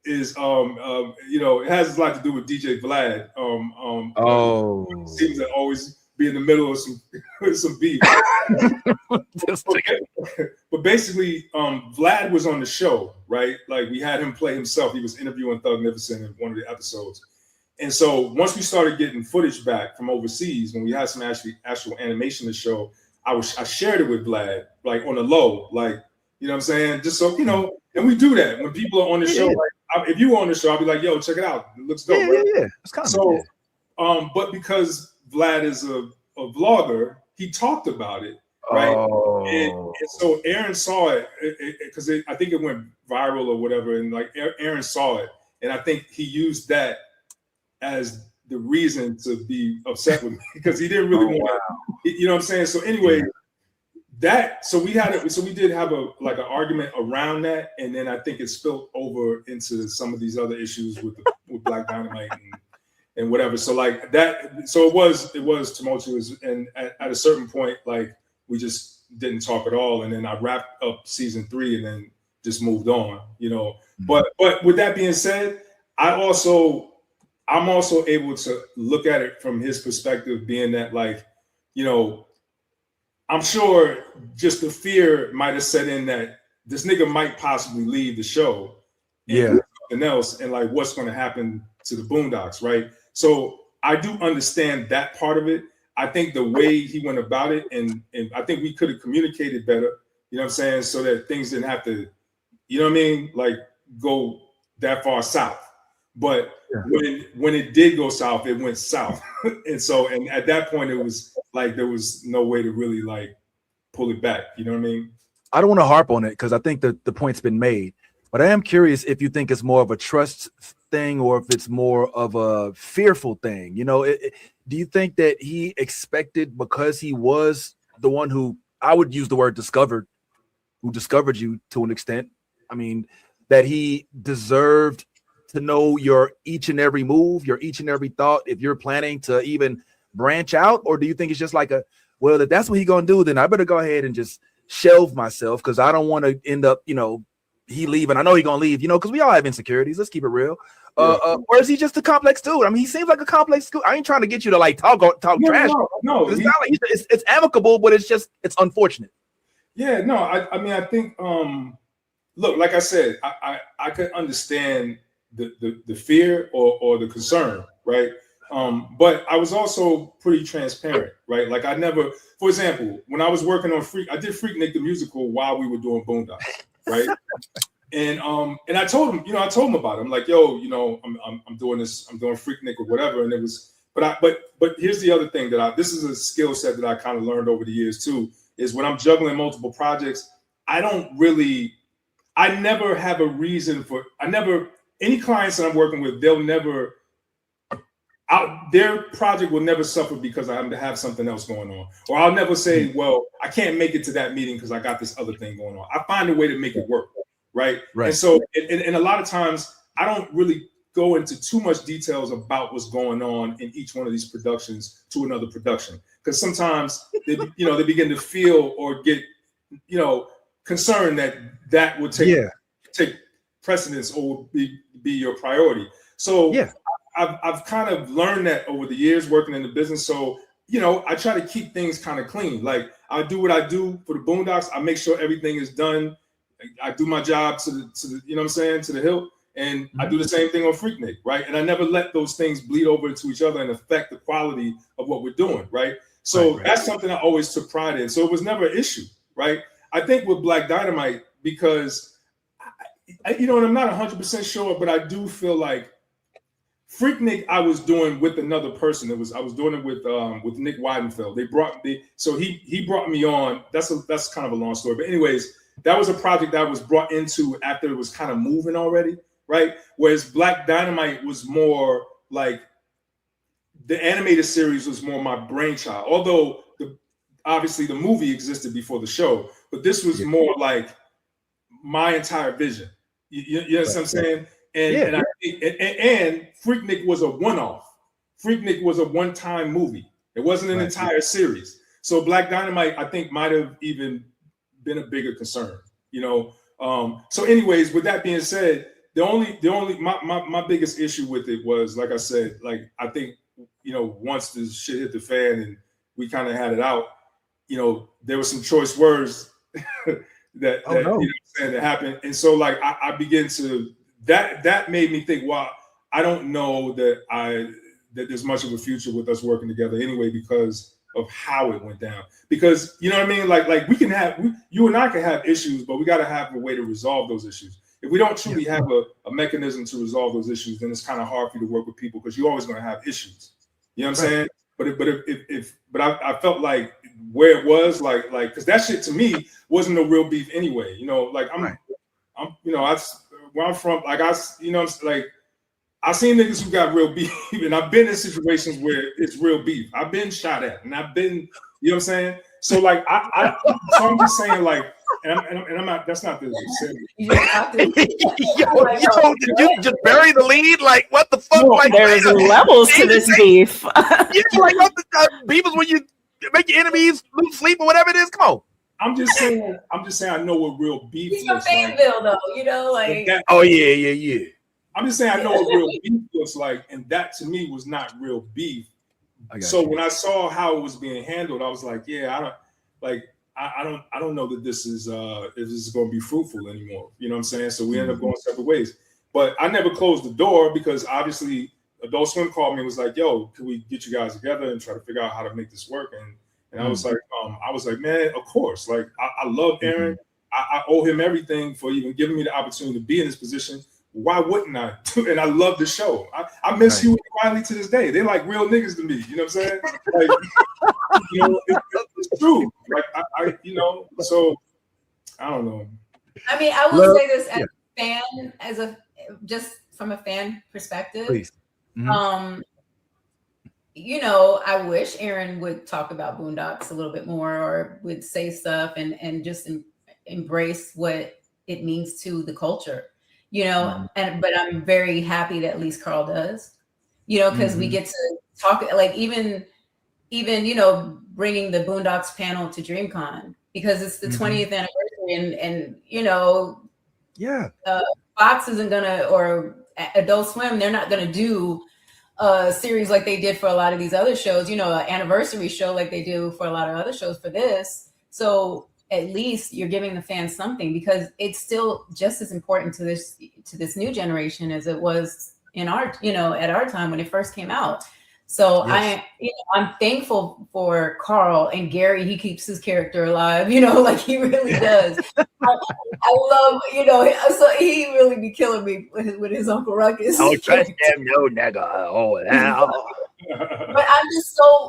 is it has a lot to do with DJ Vlad. Seems to always be in the middle of some beef. but but basically, Vlad was on the show, right? Like we had him play himself. He was interviewing Thugnificent in one of the episodes. And so once we started getting footage back from overseas, when we had some actual animation to show, I shared it with Vlad, like on the low, like, you know what I'm saying? Just so, you know, and we do that when people are on the show. Like, if you were on the show, I'll be like, yo, check it out. It looks dope. Right? Yeah. It's kind of so, but because Vlad is a vlogger, he talked about it, right? Oh. And so Aaron saw it because I think it went viral or whatever. And like Aaron saw it. And I think he used that as the reason to be upset with me because he didn't really want to, you know what I'm saying? So anyway, we did have an argument around that. And then I think it spilled over into some of these other issues with Black Dynamite and whatever. So like that, so it was tumultuous. And at a certain point, like we just didn't talk at all. And then I wrapped up season 3 and then just moved on, you know. But with that being said, I'm also able to look at it from his perspective, being that, like, you know, I'm sure just the fear might have set in that this nigga might possibly leave the show and do something else, and like what's going to happen to the Boondocks, right? So I do understand that part of it. I think the way he went about it, and I think we could have communicated better, you know what I'm saying, so that things didn't have to, you know what I mean, like go that far south. But when it did go south, it went south. and at that point, it was like there was no way to really like pull it back. You know what I mean? I don't want to harp on it because I think that the point's been made. But I am curious if you think it's more of a trust thing or if it's more of a fearful thing. You know, do you think that he expected, because he was the one who, I would use the word discovered you to an extent, I mean, that he deserved to know your each and every move, your each and every thought, if you're planning to even branch out? Or do you think it's just like well, if that's what he's gonna do, then I better go ahead and just shelve myself because I don't want to end up, you know, he leaving. I know he's gonna leave, you know, because we all have insecurities. Let's keep it real. Or is he just a complex dude? I mean, he seems like a complex dude. I ain't trying to get you to like talk trash. No, it's not like it's amicable, but it's unfortunate. Yeah, no, I mean, I think look, like I said, I could understand the fear or the concern, right? But I was also pretty transparent, right? Like I never, for example, when I was working on I did Freaknik the musical while we were doing Boondocks, right? and I told him, I told him about it. I'm like, yo, I'm doing this, I'm doing Freaknik or whatever. And it was, but here's the other thing that this is a skill set that I kind of learned over the years too, is when I'm juggling multiple projects, I never have a reason any clients that I'm working with, their project will never suffer because I happen to have something else going on. Or I'll never say, well, I can't make it to that meeting because I got this other thing going on. I find a way to make it work, right? And so, and a lot of times, I don't really go into too much details about what's going on in each one of these productions to another production. Because sometimes, they begin to feel or get, concerned that would take precedence or be your priority. So I've kind of learned that over the years working in the business. So, I try to keep things kind of clean. Like I do what I do for the Boondocks. I make sure everything is done. I do my job to the you know what I'm saying, to the hilt. And I do the same thing on Freaknik, right? And I never let those things bleed over into each other and affect the quality of what we're doing, right? So that's something I always took pride in. So it was never an issue, right? I think with Black Dynamite, because and I'm not 100% sure, but I do feel like Freaknik I was doing with another person. I was doing it with Nick Weidenfeld. He brought me on. That's kind of a long story, but anyways, that was a project that I was brought into after it was kind of moving already, right? Whereas Black Dynamite was more like the animated series was more my brainchild. Although obviously the movie existed before the show, but this was more like my entire vision. You know what I'm saying? And Freaknik was a one-off. Freaknik was a one-time movie. It wasn't an entire series. So Black Dynamite, I think, might have even been a bigger concern. So anyways, with that being said, my biggest issue with it was, like I said, like I think, once the shit hit the fan and we kind of had it out, there were some choice words that you know what I'm saying, that happened. And so like I begin to that made me think, well, I don't know that there's much of a future with us working together anyway because of how it went down. Because you know what I mean? Like we can have you and I can have issues, but we got to have a way to resolve those issues. If we don't truly have a mechanism to resolve those issues, then it's kind of hard for you to work with people because you're always going to have issues. You know what I'm saying? But I felt like where it was like because that shit to me wasn't no real beef anyway. You know, like I'm you know, where I'm from, like you know, like I've seen niggas who got real beef, and I've been in situations where it's real beef. I've been shot at, and I've been, you know what I'm saying? So like so I'm just saying like, and I'm not. That's not the same. Yo, did you just bury the lead? Like what the fuck? No, like there's levels to this beef. Yeah, like what the beef is when you make your enemies lose sleep or whatever it is. Come on. I'm just saying I know what real beef is. He's a Fanville though, you know, like. Oh yeah. I'm just saying I know what real beef looks like, and that to me was not real beef. So when I saw how it was being handled, I was like, yeah, I don't know that this is going to be fruitful anymore. You know what I'm saying? So we ended up going separate ways. But I never closed the door because obviously Adult Swim called me and was like, yo, can we get you guys together and try to figure out how to make this work? And I was like, man, of course. Like I love Aaron. I owe him everything for even giving me the opportunity to be in this position. Why wouldn't I? And I love the show. I miss you and Riley to this day. They're like real niggas to me. You know what I'm saying? Like, you know, it's true. Like I you know. So I don't know. I mean, I will say this as a fan, just from a fan perspective. Please. You know, I wish Aaron would talk about Boondocks a little bit more, or would say stuff and just embrace what it means to the culture. You know, but I'm very happy that at least Carl does, you know, because we get to talk, like even, you know, bringing the Boondocks panel to DreamCon because it's the 20th anniversary and, you know, Fox isn't gonna, or Adult Swim, they're not gonna do a series like they did for a lot of these other shows, you know, an anniversary show like they do for a lot of other shows for this. So at least you're giving the fans something because it's still just as important to this new generation as it was in our, you know, at our time when it first came out. So I'm thankful for Carl and Gary. He keeps his character alive, you know, like he really does. I love, you know, so he really be killing me with his Uncle Ruckus. Oh, trust them, no nigga. Oh, But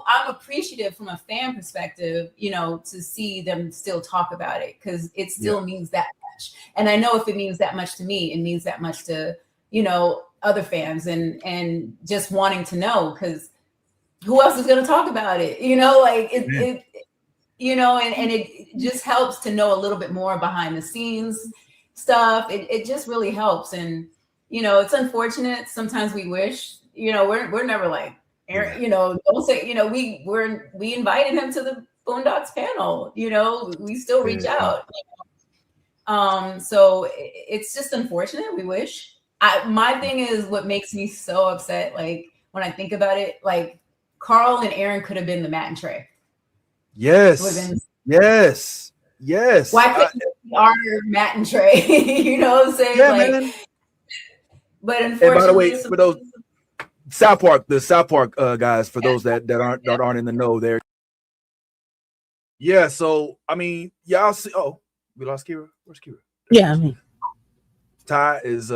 I'm appreciative from a fan perspective, you know, to see them still talk about it because it still means that much. And I know if it means that much to me, it means that much to, you know, other fans and just wanting to know because who else is going to talk about it? You know, like it you know, and it just helps to know a little bit more behind the scenes stuff. It just really helps. And, you know, it's unfortunate. Sometimes we wish, you know, we're never like, Aaron, you know, don't say, you know, we invited him to the Boondocks panel, you know, we still reach out. You know? So it's just unfortunate. We wish. My thing is what makes me so upset, like when I think about it, like Carl and Aaron could have been the Matt and Trey. Yes. Why couldn't we honor Matt and Trey? You know what I'm saying? Yeah, like, man. But unfortunately, and by the way, for those the South Park guys, for those that aren't in the know, there. Yeah. So I mean, y'all see. Oh, we lost Kira. Where's Kira? Yeah, I mean, Ty is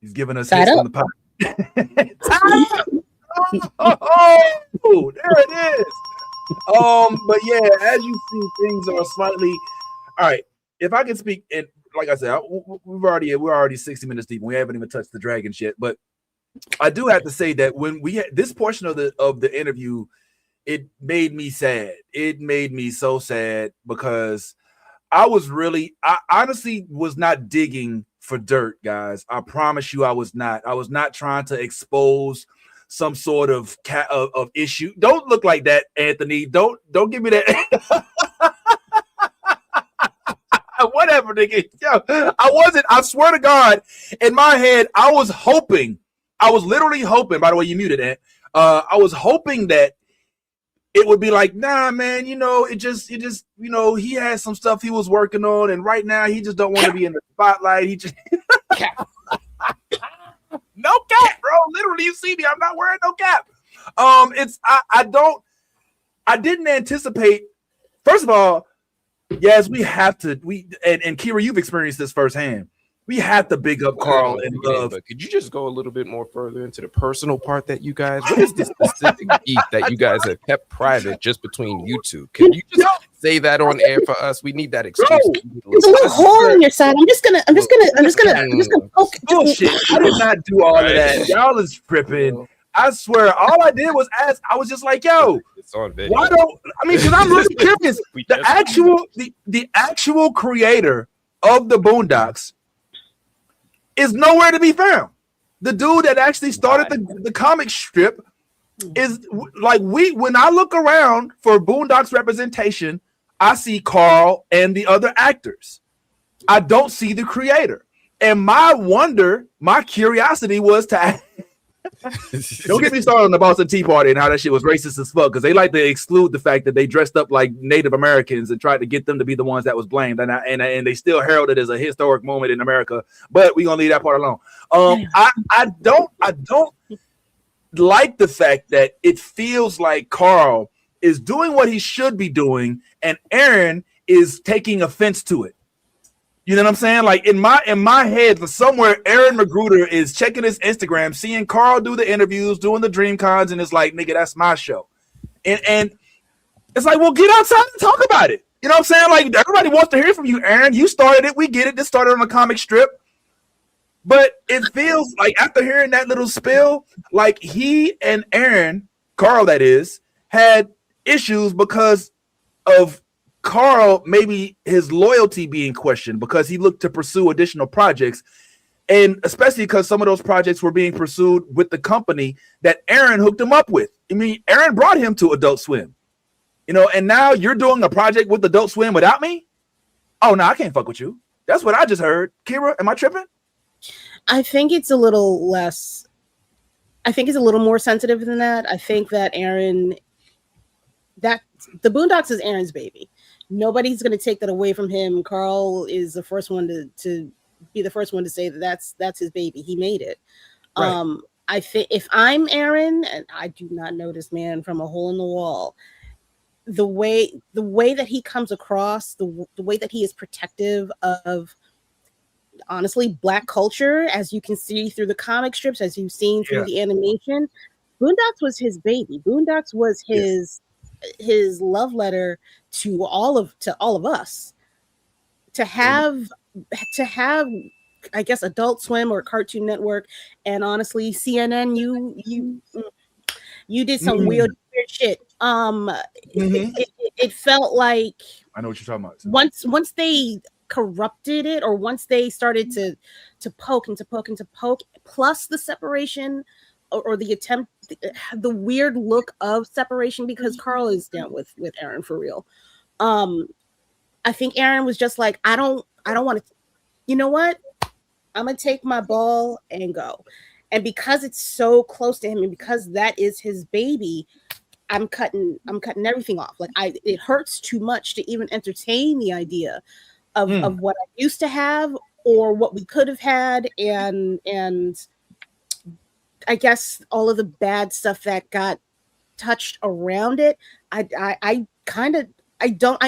he's giving us hits from the pot. Oh, there it is. But yeah, as you see, things are slightly all right. If I can speak, and like I said, we're already 60 minutes deep. And we haven't even touched the dragons yet. But I do have to say that when we had this portion of the interview, it made me sad. It made me so sad because I honestly was not digging for dirt, guys. I promise you, I was not. I was not trying to expose some sort of issue. Don't look like that, Anthony. Don't give me that. Whatever, nigga. Yo, I wasn't. I swear to God, in my head, I was hoping. I was literally hoping. By the way, you muted, Ant. I was hoping that it would be like, nah, man, it just, he has some stuff he was working on, and right now he just don't want to be in the spotlight. He just no cap, bro. Literally, you see me. I'm not wearing no cap. I didn't anticipate. First of all, yes, we have to. And Kira, you've experienced this firsthand. We have to big up Carl and Love. But could you just go a little bit more further into the personal part that you guys? What is the specific beef that you guys have kept private just between you two? Can you just say that on air for us? We need that excuse. There's a little hole in your side. I'm just gonna poke. Bullshit. I did not do all of that. Y'all is tripping. I swear, all I did was ask. I was just like, "Yo, it's on video. Why don't?" I mean, because I'm really curious. The actual creator of the Boondocks is nowhere to be found. The dude that actually started the comic strip is like when I look around for Boondocks representation, I see Carl and the other actors. I don't see the creator. And my curiosity was to don't get me started on the Boston Tea Party and how that shit was racist as fuck, because they like to exclude the fact that they dressed up like Native Americans and tried to get them to be the ones that was blamed, and they still herald it as a historic moment in America. But we're gonna leave that part alone. I don't like the fact that it feels like Carl is doing what he should be doing, and Aaron is taking offense to it. You know what I'm saying? Like in my head, for somewhere, Aaron Magruder is checking his Instagram, seeing Carl do the interviews, doing the dream cons, and it's like, nigga, that's my show. And it's like, well, get outside and talk about it. You know what I'm saying? Like, everybody wants to hear from you, Aaron. You started it. We get it. This started on a comic strip. But it feels like after hearing that little spill, like he and Aaron, Carl that is, had issues because of Carl, maybe his loyalty being questioned because he looked to pursue additional projects, and especially because some of those projects were being pursued with the company that Aaron hooked him up with. I mean, Aaron brought him to Adult Swim, and now you're doing a project with Adult Swim without me? Oh, no, I can't fuck with you. That's what I just heard. Kira, am I tripping? I think it's a little less. I think it's a little more sensitive than that. I think that that the Boondocks is Aaron's baby. Nobody's going to take that away from him. Carl is the first one to be the first one to say that that's his baby. He made it. Right. I think if I'm Aaron, and I do not know this man from a hole in the wall, the way that he comes across, the way that he is protective of, honestly, Black culture, as you can see through the comic strips, as you've seen through the animation, Boondocks was his baby. Boondocks was his love letter to all of us. To have I guess Adult Swim or Cartoon Network, and honestly CNN, you did some weird shit. It felt like, I know what you're talking about. Once they corrupted it, or once they started to poke, plus the separation or the attempt, the weird look of separation, because Carl is down with Aaron for real. I think Aaron was just like, I don't want to, you know what? I'm gonna take my ball and go. And because it's so close to him, and because that is his baby, I'm cutting everything off. Like it hurts too much to even entertain the idea of what I used to have or what we could have had, and I guess all of the bad stuff that got touched around it. I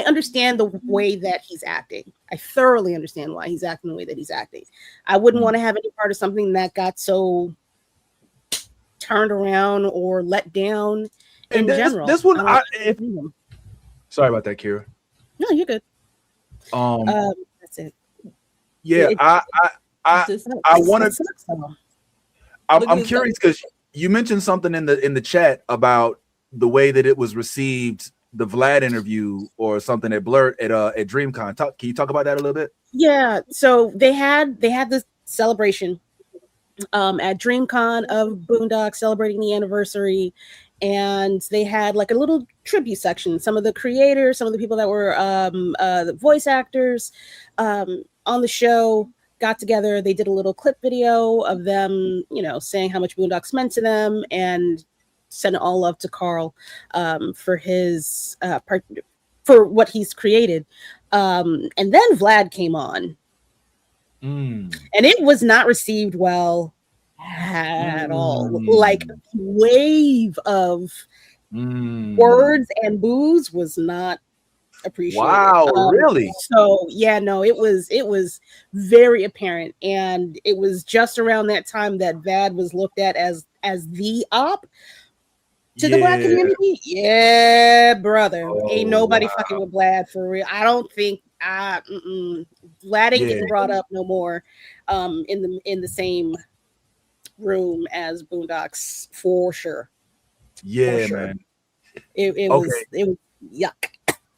understand the way that he's acting. I thoroughly understand why he's acting the way that he's acting. I wouldn't want to have any part of something that got so turned around or let down in general. This one, sorry about that, Kira. No, you're good. That's it. Yeah, I want to. I'm curious because you mentioned something in the chat about the way that it was received, the Vlad interview or something at Blur at DreamCon. Can you talk about that a little bit? Yeah, so they had this celebration at DreamCon of Boondocks, celebrating the anniversary, and they had like a little tribute section. Some of the creators, some of the people that were the voice actors on the show got together. They did a little clip video of them, saying how much Boondocks meant to them, and send all love to Carl for his for what he's created. And then Vlad came on, and it was not received well at all. Like wave of words and boos was not appreciated. Wow, really? So yeah, no, it was very apparent, and it was just around that time that Vad was looked at as the op to the Black community. Yeah, brother, ain't nobody fucking with Vlad for real. I don't think Vlad ain't getting brought up no more in the same room as Boondocks for sure. Yeah, for sure. man. It was yuck.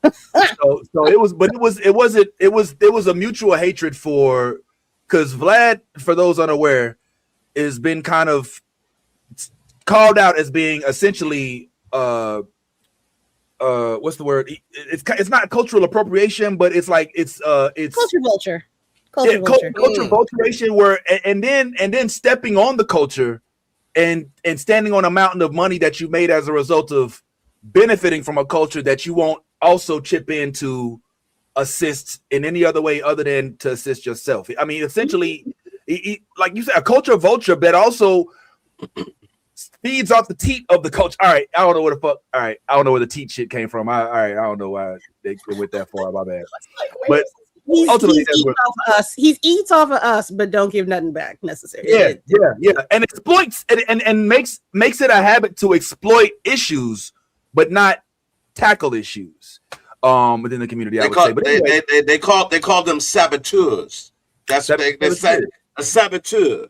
so it was a mutual hatred because Vlad, for those unaware, has been kind of called out as being essentially what's the word? It's not cultural appropriation, but it's culture vulture. Culture vulturation, where and then stepping on the culture and standing on a mountain of money that you made as a result of benefiting from a culture that you won't also chip in to assist in any other way other than to assist yourself. I mean, essentially, like you said, a culture vulture, but also feeds off the teat of the culture. All right, I don't know where the fuck. All right, I don't know where the teat shit came from. I don't know why they went that far. My bad. But he eats off of us, but don't give nothing back necessarily. Yeah, and exploits and makes it a habit to exploit issues, but not tackle issues within the community. They call them saboteurs. That's what they say. A saboteur.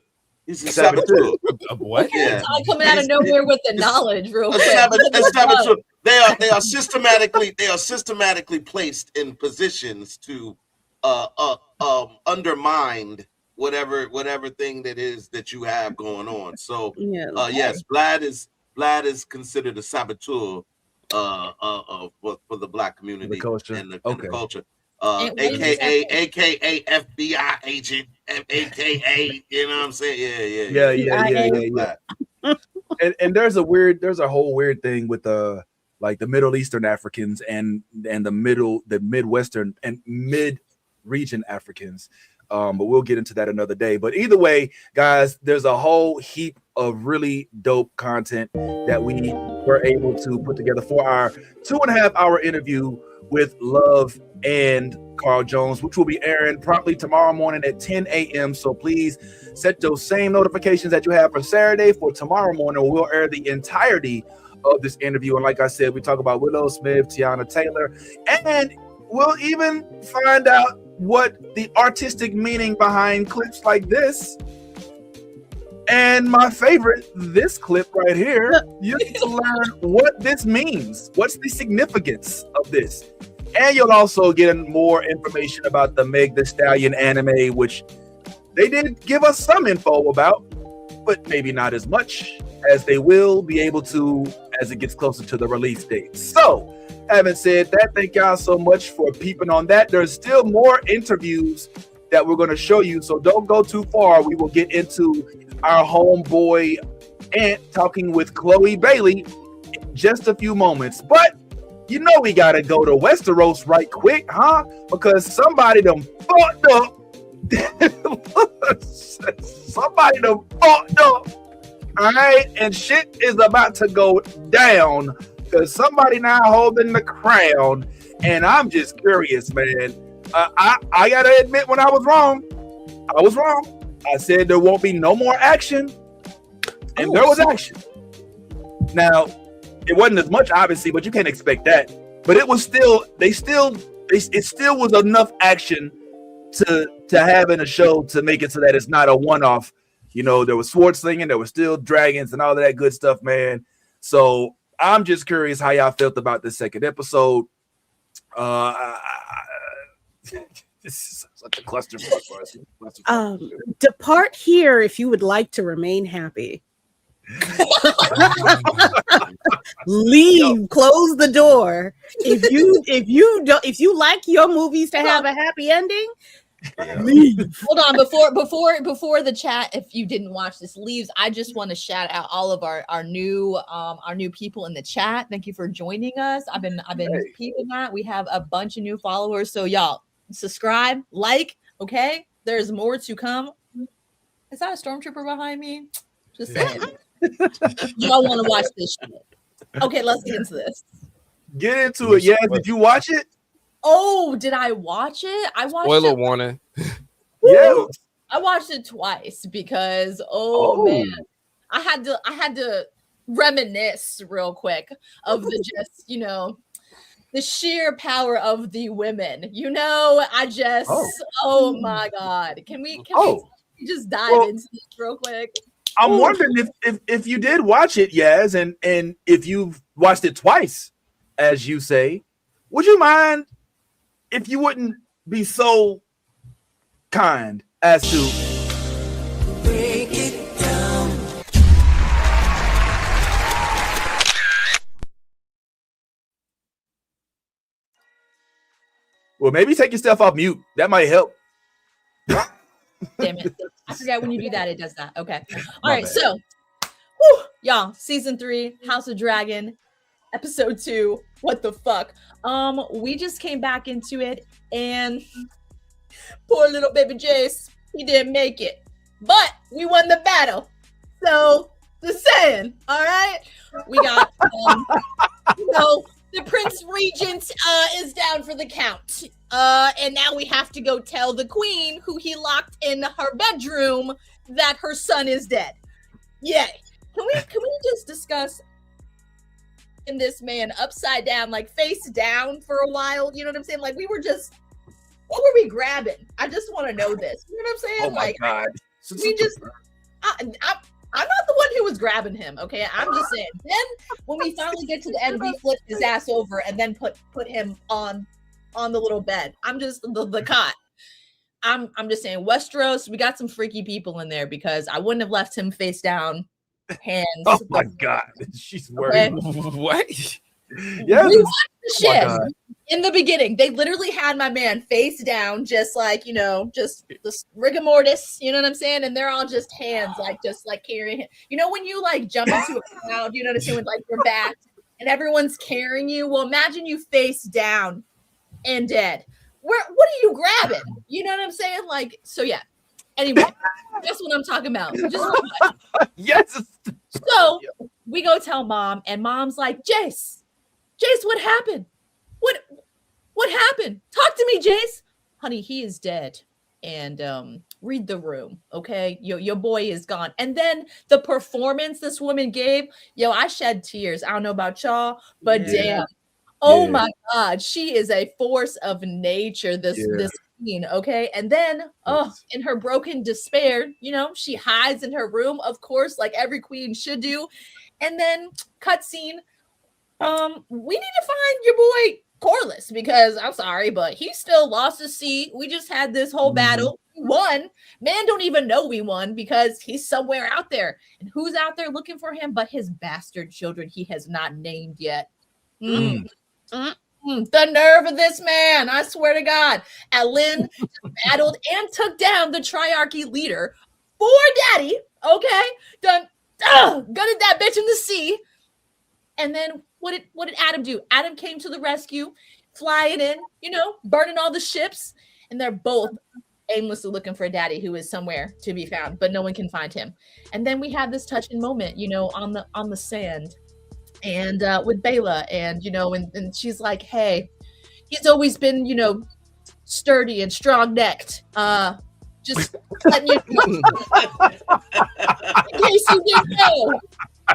He's a saboteur. What? Yeah. Coming out of nowhere with the knowledge, real quick. A saboteur. They are systematically placed in positions to undermine whatever thing that is that you have going on. So yes, Vlad is considered a saboteur for the Black community and the culture. AKA FBI agent, AKA, you know what I'm saying? Yeah. And there's a whole weird thing with the Middle Eastern Africans and the Midwestern and mid-region Africans. But we'll get into that another day. But either way, guys, there's a whole heap of really dope content that we were able to put together for our 2.5 hour interview with Love and Carl Jones, which will be airing promptly tomorrow morning at 10 a.m. So please set those same notifications that you have for Saturday for tomorrow morning. We'll air the entirety of this interview. And like I said, we talk about Willow Smith, Tiana Taylor, and we'll even find out what the artistic meaning behind clips like this. And my favorite, this clip right here, you get to learn what this means. What's the significance of this? And you'll also get more information about the Meg Thee Stallion anime, which they did give us some info about, but maybe not as much as they will be able to as it gets closer to the release date. So, having said that, thank y'all so much for peeping on that. There's still more interviews that we're going to show you, so don't go too far. We will get into our homeboy Ant talking with Chloe Bailey in just a few moments. But you know we got to go to Westeros right quick, huh? Because somebody done fucked up. Somebody done fucked up. All right, and shit is about to go down because somebody now holding the crown, and I'm just curious, man. I gotta admit, when I was wrong, I said there won't be no more action, and there was action. Now, it wasn't as much, obviously, but you can't expect that. But it was still, it still was enough action to have in a show to make it so that it's not a one-off. You know, there was sword slinging, there was still dragons and all of that good stuff, man. So I'm just curious how y'all felt about this second episode. This is such a clusterfuck for us. Depart here if you would like to remain happy. Leave, close the door. If you like your movies to have a happy ending, Hold on, before the chat, if you didn't watch this leaves, I just want to shout out all of our new people in the chat. Thank you for joining us. I've been peeping that. We have a bunch of new followers. So y'all subscribe, like, okay? There's more to come. Is that a stormtrooper behind me? Just saying. Y'all want to watch this shit. Okay, let's get into this. Get into it. Yeah, did you watch it? Oh, did I watch it? I watched Spoiler it. warning. Yeah. I watched it twice because man, I had to reminisce real quick of the just, the sheer power of the women. I just oh my god. Can we just dive into this real quick? I'm wondering if you did watch it, Yaz, and if you've watched it twice, as you say, would you mind if you wouldn't be so kind as to break it down? Well, maybe take yourself off mute. That might help. Damn it. I forgot when you do that, it does that. Okay. All right. bad. So, y'all, season 3, House of Dragon, episode 2. What the fuck? We just came back into it, and poor little baby Jace, he didn't make it, but we won the battle. So, just saying. All right. We got, the Prince Regent is down for the count. And now we have to go tell the queen, who he locked in her bedroom, that her son is dead. Yay. Can we just discuss in this man upside down, like face down for a while? You know what I'm saying? Like what were we grabbing? I just want to know this. You know what I'm saying? Oh my God. I'm not the one who was grabbing him, okay? I'm just saying. Then when we finally get to the end, we flip his ass over and then put him on the little bed. I'm just the cot. I'm just saying, Westeros, we got some freaky people in there because I wouldn't have left him face down, hands. Oh my God. She's worried. Okay. What? Yes. We watched the shit in the beginning. They literally had my man face down, just like, just the rigor mortis, you know what I'm saying? And they're all just hands, just carrying him. When you jump into a crowd, you know what I'm saying, with your back and everyone's carrying you. Well, imagine you face down and dead. What are you grabbing? You know what I'm saying? So yeah. Anyway, that's what I'm talking about. Yes. So we go tell mom, and mom's like, Jace, what happened? What happened? Talk to me, Jace. Honey, he is dead. And read the room, okay? Your boy is gone. And then the performance this woman gave, I shed tears. I don't know about y'all, but damn. Oh my God, she is a force of nature, this queen, okay? And then, in her broken despair, she hides in her room, of course, like every queen should do. And then, cutscene, we need to find your boy Corlys, because I'm sorry, but he still lost his seat. We just had this whole battle. We won. Man don't even know we won because he's somewhere out there. And who's out there looking for him but his bastard children he has not named yet? The nerve of this man, I swear to God. Alyn battled and took down the Triarchy leader for daddy, okay? Gutted that bitch in the sea. And then what did Adam do? Adam came to the rescue, flying in, burning all the ships, and they're both aimlessly looking for daddy, who is somewhere to be found, but no one can find him. And then we have this touching moment, on the sand. And with Bela, and and she's like, hey, he's always been sturdy and strong-necked, just letting you in case you didn't know,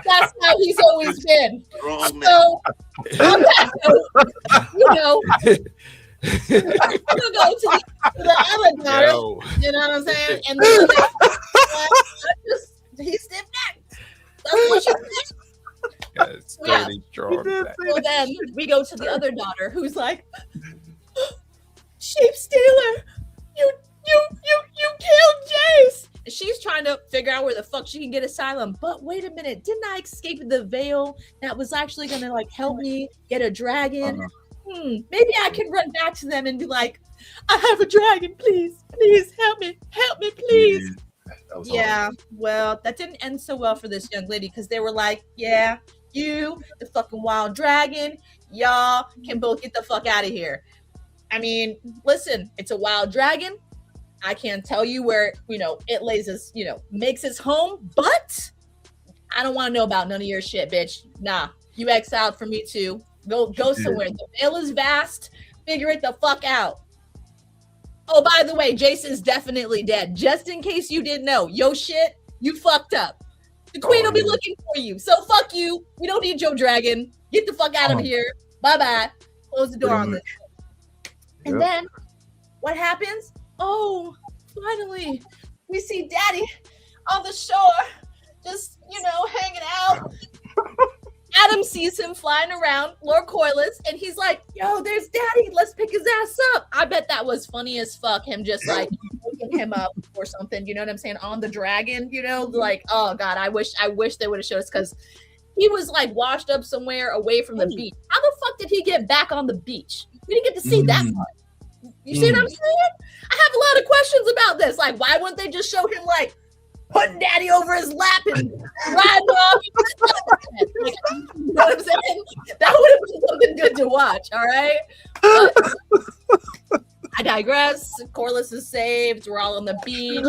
that's how he's always been. So on that note, I'm gonna go to the other daughter, you know what I'm saying? And he stepped back. That's what she said. So then we go to the other daughter, who's like, Sheep Stealer, you killed Jace. And she's trying to figure out where the fuck she can get asylum. But wait a minute, didn't I escape the veil that was actually gonna help me get a dragon? maybe I can run back to them and be like, I have a dragon, please help me, please. Yeah, well, that didn't end so well for this young lady because they were like, yeah, you, the fucking wild dragon, y'all can both get the fuck out of here. I mean, listen, it's a wild dragon. I can't tell you where, it lays its, makes its home, but I don't want to know about none of your shit, bitch. Nah, you exiled for me too. Go somewhere. The veil is vast. Figure it the fuck out. Oh, by the way, Jason's definitely dead. Just in case you didn't know. Yo shit, you fucked up. The queen will be looking for you. So fuck you. We don't need your dragon. Get the fuck out of here. Bye-bye. Close the door on this. And then what happens? Oh, finally, we see Daddy on the shore, just, hanging out. Adam sees him flying around, Lord Corliss, and he's like, yo, there's Daddy. Let's pick his ass up. I bet that was funny as fuck, him just like picking him up or something, you know what I'm saying, on the dragon, like, oh, God, I wish they would have showed us because he was like washed up somewhere away from the beach. How the fuck did he get back on the beach? We didn't get to see that part. You see what I'm saying? I have a lot of questions about this. Like, why wouldn't they just show him like putting Daddy over his lap and riding off? Like, you know what I'm saying? That would have been something good to watch. All right. I digress. Corliss is saved. We're all on the beach.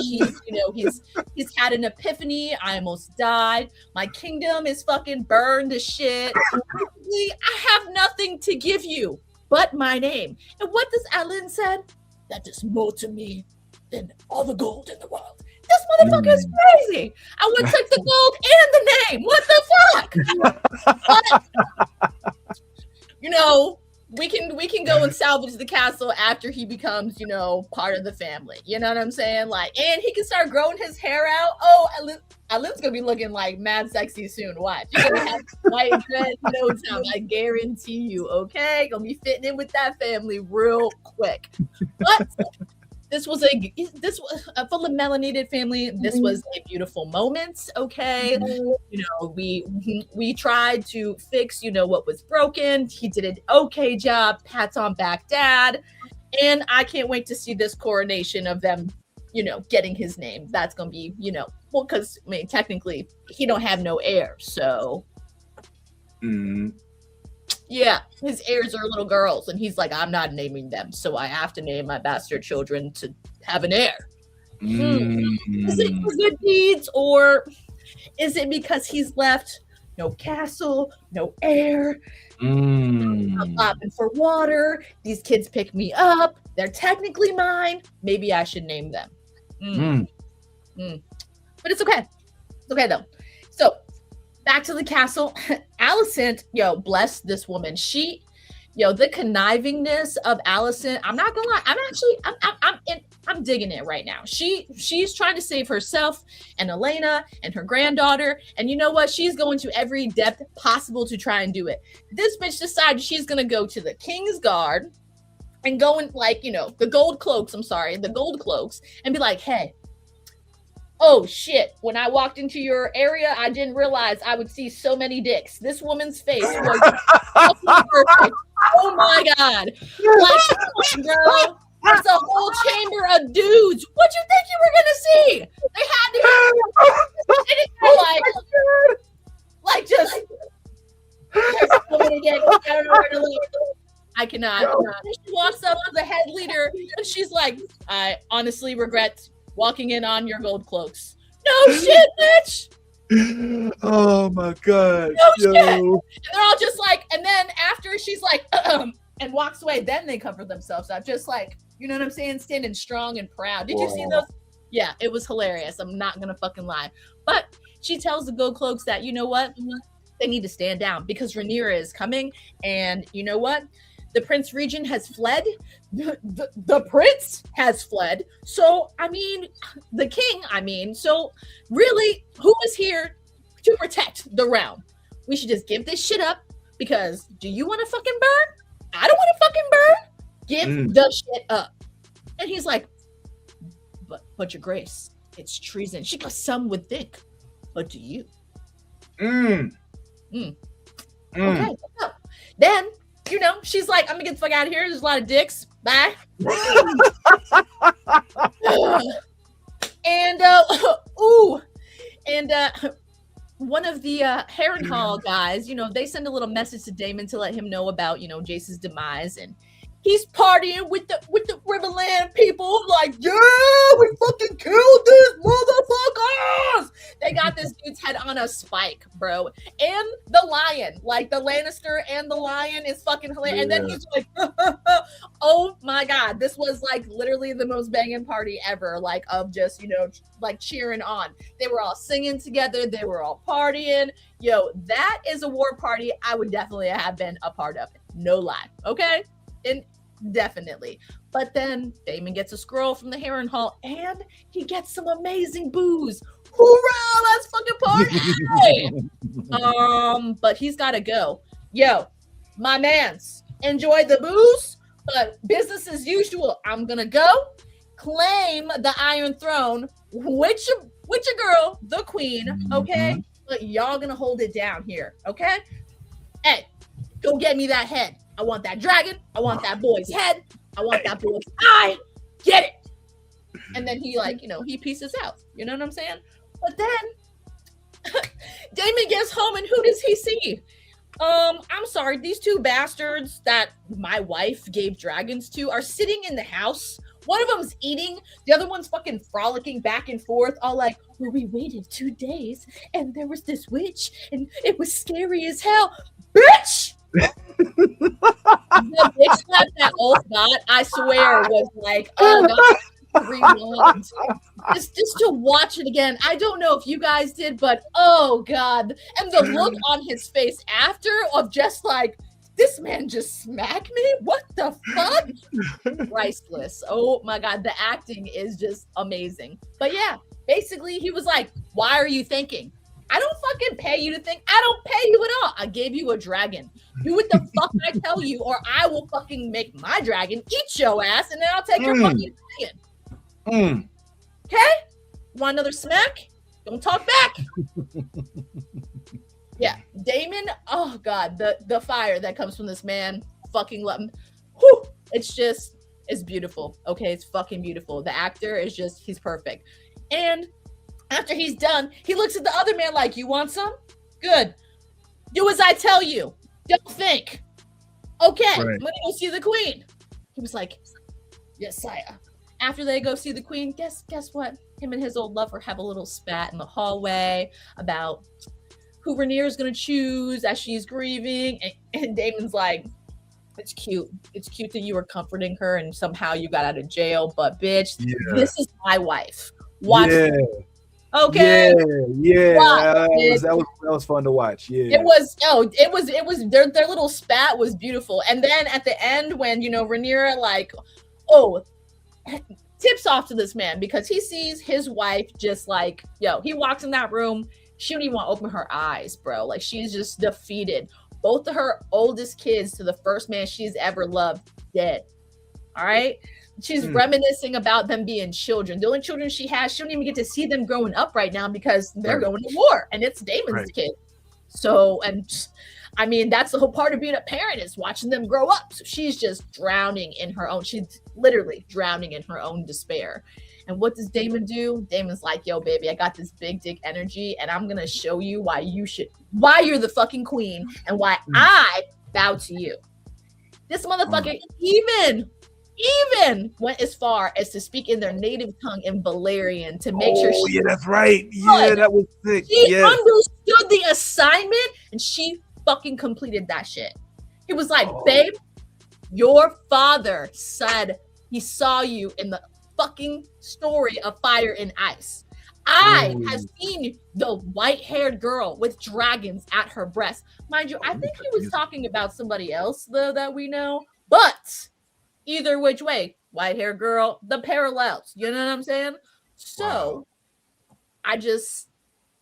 He's had an epiphany. I almost died. My kingdom is fucking burned to shit. I have nothing to give you but my name. And what does Alin said? That is more to me than all the gold in the world. This motherfucker is crazy. I would take the gold and the name. What the fuck? But, we can go and salvage the castle after he becomes, part of the family. You know what I'm saying? Like, and he can start growing his hair out. Oh, Alin's gonna be looking like mad sexy soon. Watch. You're gonna have white dress, no time. I guarantee you. Okay, gonna be fitting in with that family real quick. But this was for the melanated family. This was a beautiful moment. Okay, we tried to fix what was broken. He did an okay job. Pats on back, Dad, and I can't wait to see this coronation of them. Getting his name. That's gonna be well, because technically he don't have no heir, so yeah, his heirs are little girls, and he's like, I'm not naming them, so I have to name my bastard children to have an heir. Is it for good deeds, or is it because he's left no castle, no heir? I'm popping for water. These kids pick me up. They're technically mine. Maybe I should name them. But it's okay. It's okay though. So back to the castle. Alicent, bless this woman. She, the connivingness of Alicent. I'm not gonna lie. I'm digging it right now. She's trying to save herself and Elena and her granddaughter. And you know what? She's going to every depth possible to try and do it. This bitch decided she's gonna go to the King's Guard and go in the gold cloaks, and be like, hey, oh shit, when I walked into your area, I didn't realize I would see so many dicks. This woman's face was perfect. Oh my God. Like, girl, there's a whole chamber of dudes. What you think you were gonna see? They had to like just I don't know where to look. I cannot. She walks up to the head leader and she's like, I honestly regret walking in on your gold cloaks. No shit, bitch. Oh my God. No shit. And they're all just like, and then after she's like, and walks away, then they cover themselves up. Just like, you know what I'm saying? Standing strong and proud. Did you see those? Yeah, it was hilarious. I'm not going to fucking lie. But she tells the gold cloaks that, you know what? They need to stand down because Rhaenyra is coming. And you know what? The Prince Regent has fled. The prince has fled. So, the king, so really, who is here to protect the realm? We should just give this shit up because do you want to fucking burn? I don't want to fucking burn. Give the shit up. And he's like, but your grace, it's treason. She goes, some would think, but do you? Okay, then you know, she's like, I'm gonna get the fuck out of here. There's a lot of dicks. Bye. And ooh, and one of the Harrenhal guys, you know, they send a little message to Damon to let him know about, you know, Jace's demise, and he's partying with the Riverland people, like, yeah, we fucking killed these motherfuckers. They got this dude's head on a spike, bro, and the lion, like the Lannister and the lion is fucking hilarious. And then he's like, oh my god, this was like literally the most banging party ever, like of just, you know, like cheering on. They were all singing together, they were all partying. Yo, that is a war party I would definitely have been a part of, no lie. Okay, and definitely. But then Damon gets a scroll from the Harrenhal and he gets some amazing booze. Hoorah, let's fucking party. But he's gotta go. Yo, my mans, enjoy the booze, but business as usual. I'm gonna go claim the Iron Throne, which a girl, the queen, okay? But y'all gonna hold it down here, okay? Hey, go get me that head. I want that dragon. I want that boy's head. I want that boy's eye. Get it. And then he, like, you know, he pieces out. You know what I'm saying? But then Damon gets home and who does he see? I'm sorry. These two bastards that my wife gave dragons to are sitting in the house. One of them's eating. The other one's fucking frolicking back and forth. All like, well, we waited 2 days and there was this witch and it was scary as hell. Bitch! The bitch slap that Ulf got, I swear, was like, oh god, rewind. Just to watch it again. I don't know if you guys did, but oh god. And the look on his face after of just like, this man just smacked me? What the fuck? Priceless. Oh my god, the acting is just amazing. But yeah, basically he was like, why are you thinking? I don't fucking pay you to think. I don't pay you at all. I gave you a dragon. Do what the fuck I tell you, or I will fucking make my dragon eat your ass, and then I'll take your fucking dragon. Okay? Want another smack? Don't talk back. Yeah, Damon. Oh god, the fire that comes from this man. Fucking love him. Whew, it's beautiful. Okay, it's fucking beautiful. The actor is just, he's perfect. And after he's done, he looks at the other man like, you want some? Good. Do as I tell you. Don't think. Okay, right. I'm gonna go see the queen. He was like, yes, sire. After they go see the queen, guess what? Him and his old lover have a little spat in the hallway about who Rhaenyra is gonna choose as she's grieving. And Damon's like, it's cute. It's cute that you were comforting her and somehow you got out of jail. But bitch, this is my wife. Watch this. Okay. Yeah. Wow. That was fun to watch. Yeah. It was their little spat was beautiful. And then at the end, when you know Rhaenyra like, tips off to this man because he sees his wife just like, he walks in that room, she don't even want to open her eyes, bro. Like she's just defeated. Both of her oldest kids to the first man she's ever loved, dead. All right. She's reminiscing about them being children. The only children she has, she don't even get to see them growing up right now because they're going to war and it's Damon's kid. So, and I mean, that's the whole part of being a parent is watching them grow up. So she's just drowning in her own, she's literally drowning in her own despair. And what does Damon do? Damon's like, yo, baby, I got this big dick energy and I'm going to show you why you're the fucking queen and why I bow to you. This motherfucker even went as far as to speak in their native tongue in Valerian to make sure she that's right. Yeah, that was sick. She understood the assignment and she fucking completed that shit. He was like, babe, your father said he saw you in the fucking story of Fire and Ice. I have seen the white-haired girl with dragons at her breast. Mind you, I think he was talking about somebody else though that we know, but either which way, white-haired girl, the parallels, you know what I'm saying? So I just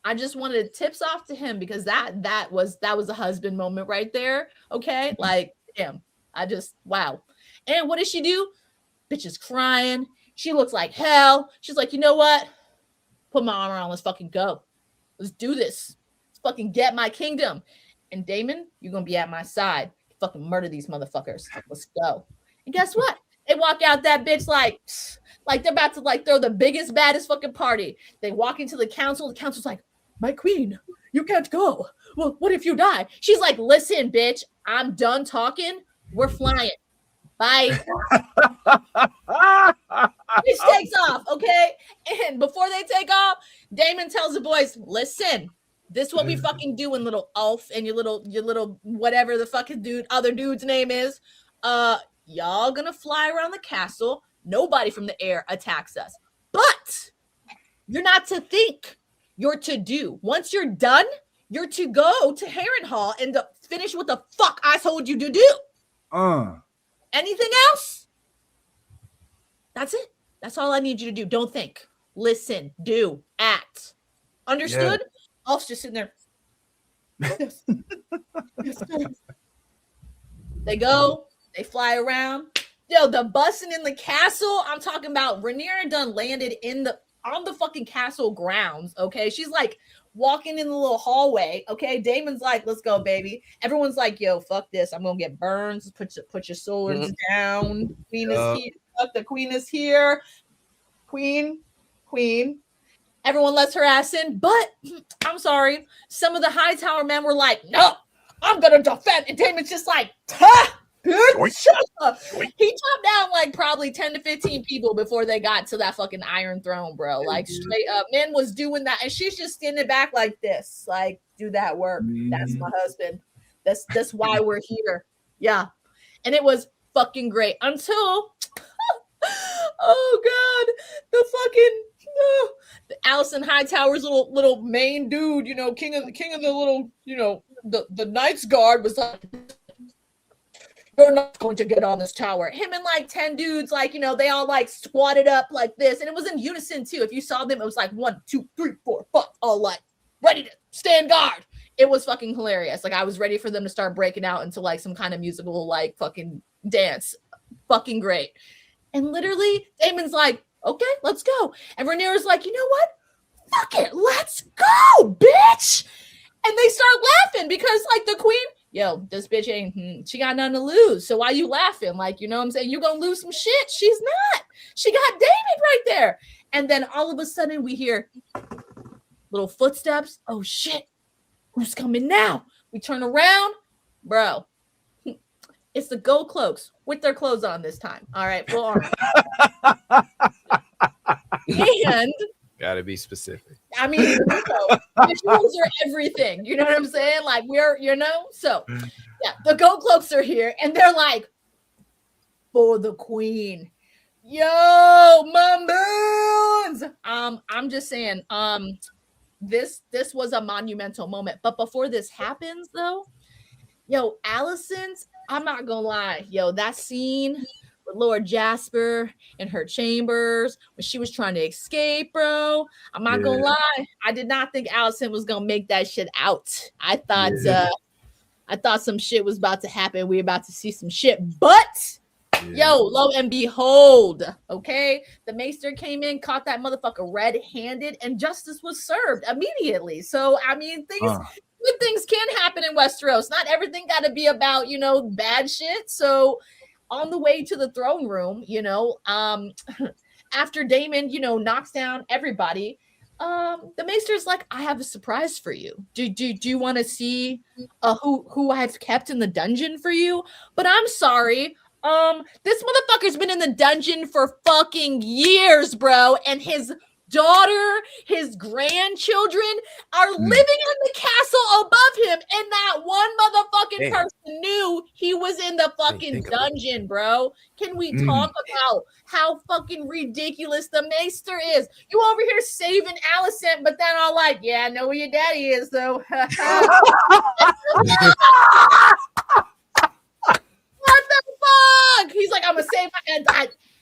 wanted tips off to him because that was a husband moment right there. Okay, like damn, wow. And what does she do? Bitch is crying. She looks like hell. She's like, you know what? Put my arm around. Let's fucking go. Let's do this. Let's fucking get my kingdom. And Damon, you're gonna be at my side. Fucking murder these motherfuckers. Let's go. And guess what? They walk out that bitch like they're about to like throw the biggest, baddest fucking party. They walk into the council. The council's like, my queen, you can't go. Well, what if you die? She's like, listen, bitch, I'm done talking. We're flying. Bye. She takes off, okay? And before they take off, Damon tells the boys, listen, this is what we fucking do in little Ulf and your little whatever the fucking other dude's name is. Y'all gonna fly around the castle. Nobody from the air attacks us. But you're not to think. You're to do. Once you're done, you're to go to Harrenhal and to finish what the fuck I told you to do. Anything else? That's it. That's all I need you to do. Don't think. Listen. Do. Act. Understood? Yeah. Ulf's just sitting there. Yes. Yes. They go. They fly around. Yo, the busing in the castle. I'm talking about Rhaenyra done landed on the fucking castle grounds. Okay, she's like walking in the little hallway. Okay, Damon's like, "Let's go, baby." Everyone's like, "Yo, fuck this. I'm gonna get burned. Put your swords down. Queen is here. Fuck, the queen is here. Queen. Everyone lets her ass in, but I'm sorry. Some of the Hightower men were like, "No, I'm gonna defend." And Damon's just like, "Ha." He chopped down like probably 10 to 15 people before they got to that fucking Iron Throne, bro. Like straight up, man was doing that, and she's just standing back like this, like, do that work. That's my husband. That's why we're here. Yeah, and it was fucking great until, oh god, the Allison Hightower's little main dude, you know, king of the little, you know, the Knights Guard was like, you're not going to get on this tower. Him and like 10 dudes, like, you know, they all like squatted up like this. And it was in unison too. If you saw them, it was like 1, 2, 3, 4, 5, all like ready to stand guard. It was fucking hilarious. Like I was ready for them to start breaking out into like some kind of musical, like fucking dance. Fucking great. And literally Damon's like, okay, let's go. And Rhaenyra's like, you know what? Fuck it. Let's go, bitch. And they start laughing because like the queen, yo, this bitch ain't, she got nothing to lose. So why you laughing? Like, you know what I'm saying? You're going to lose some shit. She's not. She got David right there. And then all of a sudden we hear little footsteps. Oh, shit. Who's coming now? We turn around. Bro, it's the Gold Cloaks with their clothes on this time. All right, full armor. And gotta be specific. I mean, visuals are everything. You know what I'm saying? Like we're, you know, so yeah, the Gold Cloaks are here, and they're like, for the queen. Yo, my moons. I'm just saying, this was a monumental moment. But before this happens, though, yo, Allison's, I'm not gonna lie, yo, that scene with Lord Jasper in her chambers when she was trying to escape, bro. I'm not gonna lie, I did not think Allison was gonna make that shit out. I thought some shit was about to happen. We were about to see some shit, but yo, lo and behold, okay, the Maester came in, caught that motherfucker red-handed, and justice was served immediately. So I mean, good things can happen in Westeros. Not everything got to be about, you know, bad shit. So on the way to the throne room, you know, after Daemon, you know, knocks down everybody, the Maester's like, I have a surprise for you. Do you want to see who I've kept in the dungeon for you? But I'm sorry, this motherfucker's been in the dungeon for fucking years, bro, and his daughter, his grandchildren are living in the castle above him, and not one motherfucking person knew he was in the fucking dungeon, bro. Can we talk about how fucking ridiculous the Maester is? You over here saving Alicent, but then all like, yeah, I know where your daddy is, though. What the fuck? He's like, I'm gonna save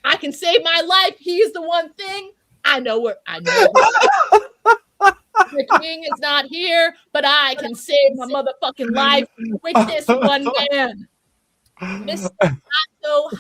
I can save my life. He's the one thing. I know. The king is not here, but I can save my motherfucking life with this one man. Mr. Otto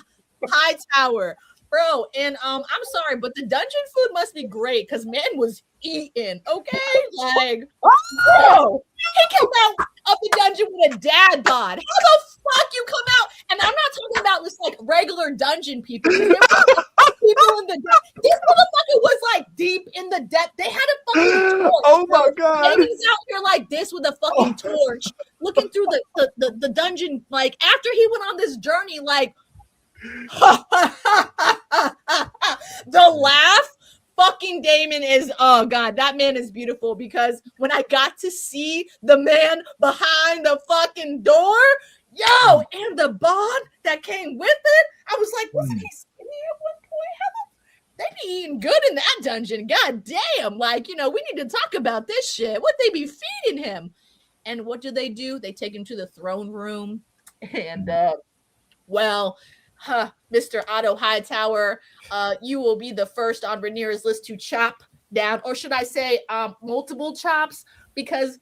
Hightower, bro. And I'm sorry, but the dungeon food must be great because man was eating. Okay, like, bro, he came out of the dungeon with a dad bod. How the fuck you come out? And I'm not talking about just like regular dungeon people. There were like, people in the this motherfucker was like deep in the depth. They had a fucking torch. Oh my god! He's out here like this with a fucking torch, looking through the dungeon. Like after he went on this journey, like the laugh. Fucking Damon is, oh god, that man is beautiful because when I got to see the man behind the fucking door, yo, and the bond that came with it, I was like, wasn't he skinny at one point? They be eating good in that dungeon. God damn, like, you know, we need to talk about this shit. What they be feeding him? And what do? They take him to the throne room and well, Mr. Otto Hightower, you will be the first on Rhaenyra's list to chop down, or should I say multiple chops, because,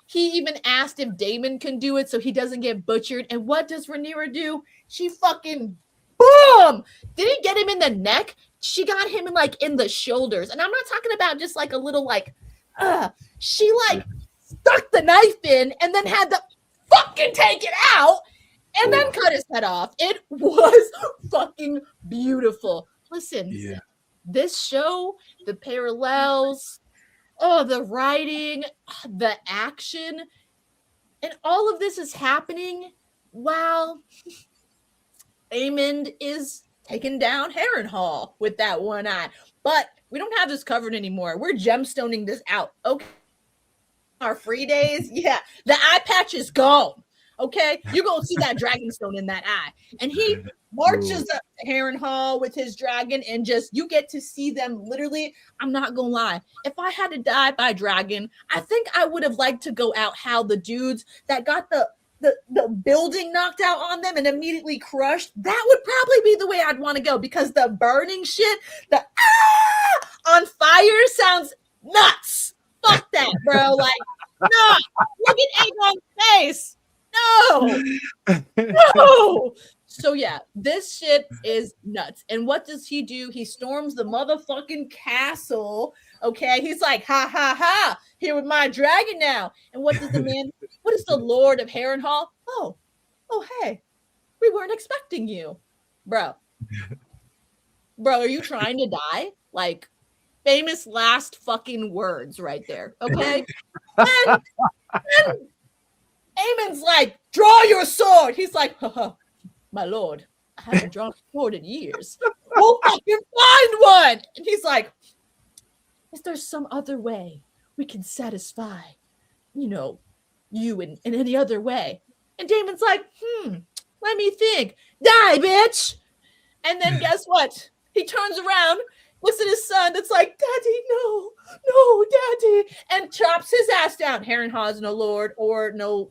he even asked if Daemon can do it so he doesn't get butchered. And what does Rhaenyra do? She fucking, boom! Didn't get him in the neck. She got him in the shoulders. And I'm not talking about just like a little she like stuck the knife in and then had to fucking take it out. And then cut his head off. It was fucking beautiful. Listen, this show, the parallels, the writing, the action, and all of this is happening while Aemond is taking down Harrenhal with that one eye. But we don't have this covered anymore. We're gemstoning this out. Okay. Our free days, the eye patch is gone. Okay, you're gonna see that dragonstone in that eye, and he marches up to Harrenhal with his dragon, and just you get to see them literally. I'm not gonna lie, if I had to die by dragon, I think I would have liked to go out how the dudes that got the building knocked out on them and immediately crushed. That would probably be the way I'd want to go because the burning shit, the on fire sounds nuts. Fuck that, bro. Like, nah, look at Aegon's face. No. So this shit is nuts. And what does he do? He storms the motherfucking castle. Okay, he's like, ha ha ha, here with my dragon now. And what does what is the Lord of Harrenhal? Oh, hey, we weren't expecting you, bro. Are you trying to die? Like, famous last fucking words right there. Okay, and Aemon's like, draw your sword. He's like, my lord, I haven't drawn a sword in years. We'll fucking find one. And he's like, is there some other way we can satisfy, you in any other way? And Daemon's like, let me think. Die, bitch. And then guess what? He turns around, looks at his son that's like, Daddy, no, Daddy, and chops his ass down. Harrenhal is no lord or no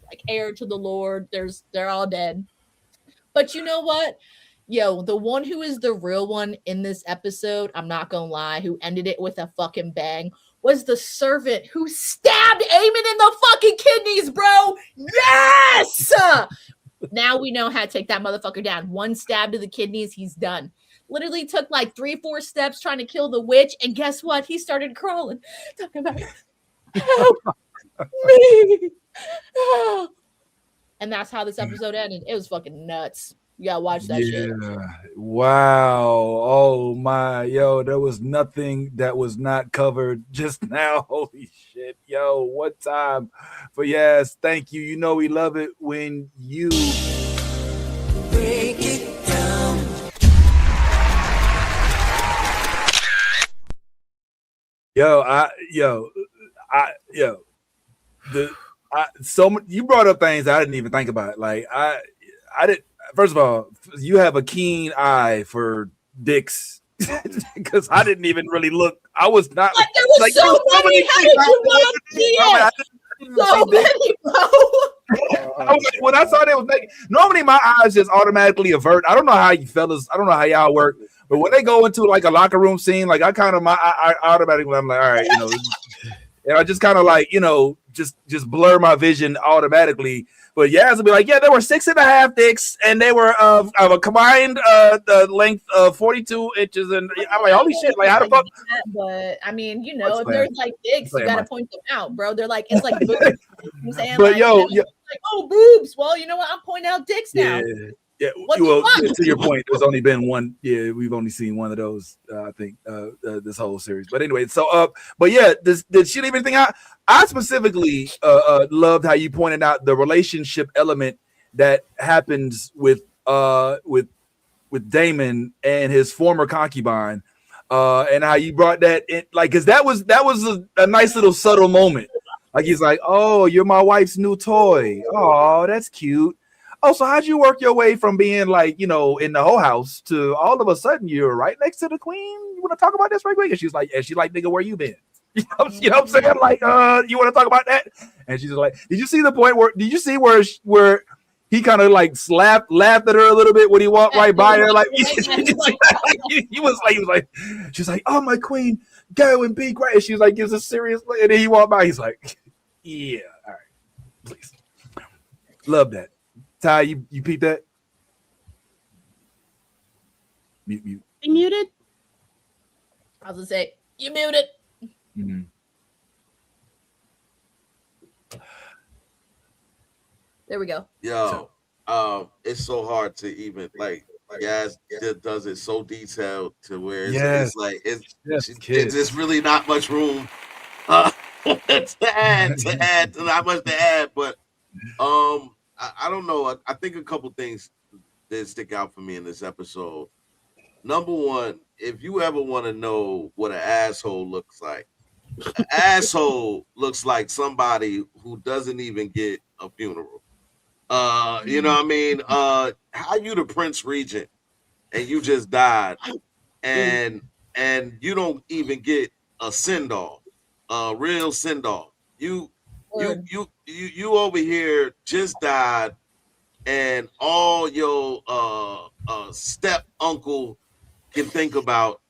like heir to the Lord. They're all dead. But you know what? Yo, the one who is the real one in this episode, I'm not gonna lie, who ended it with a fucking bang, was the servant who stabbed Aemon in the fucking kidneys, bro. Yes! Now we know how to take that motherfucker down. One stab to the kidneys, he's done. Literally took like 3-4 steps trying to kill the witch, and guess what? He started crawling, talking about help me. Help. And that's how this episode ended. It was fucking nuts. You gotta watch that shit. Wow. Oh my, yo, there was nothing that was not covered just now. Holy shit, yo, what time? But yes, thank you. You know we love it when you break it down. You brought up things I didn't even think about. Like I did. First of all, you have a keen eye for dicks because I didn't even really look. I was not. Like, there was so many. How did you not see it? So many, bro. When I saw that was naked, normally my eyes just automatically avert. I don't know how you fellas. I don't know how y'all work, but when they go into like a locker room scene, like I kind of I automatically I'm like, all right, and I just kind of like just blur my vision automatically. But Yaz will be like, yeah, there were 6.5 dicks, and they were of a combined the length of 42 inches. And I'm like, holy shit! Like, how the fuck? But I mean, you know, if there's like dicks, you gotta point them out, bro. They're like, it's like boobs. You know what I'm saying? But like, yo, like, oh, boobs. Well, you know what? I'm pointing out dicks now. Yeah. What Well, the fuck? to your point, there's only been one. Yeah, we've only seen one of those. I think this whole series. But anyway, so but yeah, did she leave anything out? I specifically loved how you pointed out the relationship element that happens with Damon and his former concubine, and how you brought that in, like, because that was a nice little subtle moment. Like, he's like, "Oh, you're my wife's new toy. Oh, that's cute. Oh, so how'd you work your way from being like, you know, in the whole house to all of a sudden you're right next to the queen? You want to talk about this right quick?" And she's like, nigga, where you been? You know what I'm saying? Like, you want to talk about that? And she's like, did you see where he kind of like laughed at her a little bit when he walked right by her? Like, he was like, she's like, "Oh, my queen, go and be great." And she's like, gives a serious look, and then he walked by. He's like, "Yeah, all right, please." Love that. Ty, you peep that? Mute. You muted? I was gonna say, you muted. Mm-hmm. There we go. Yo, it's so hard to even like Yaz does it so detailed to where it's like it's just really not much room to add, not much to add. But I don't know. I think a couple things did stick out for me in this episode. Number one, if you ever want to know what an asshole looks like, an asshole looks like somebody who doesn't even get a funeral. You know what I mean? How you the Prince Regent and you just died and you don't even get a send-off, a real send-off. You over here just died, and all your step uncle can think about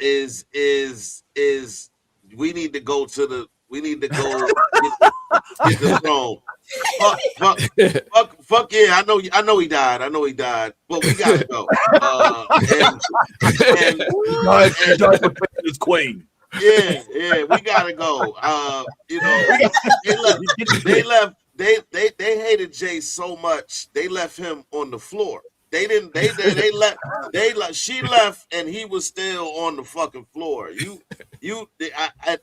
is we need to go get the throne. Fuck yeah! I know he died. But we gotta go. And his queen. Yeah, we gotta go. You know, they hated Jay so much they left him on the floor. They didn't. She left, and he was still on the fucking floor.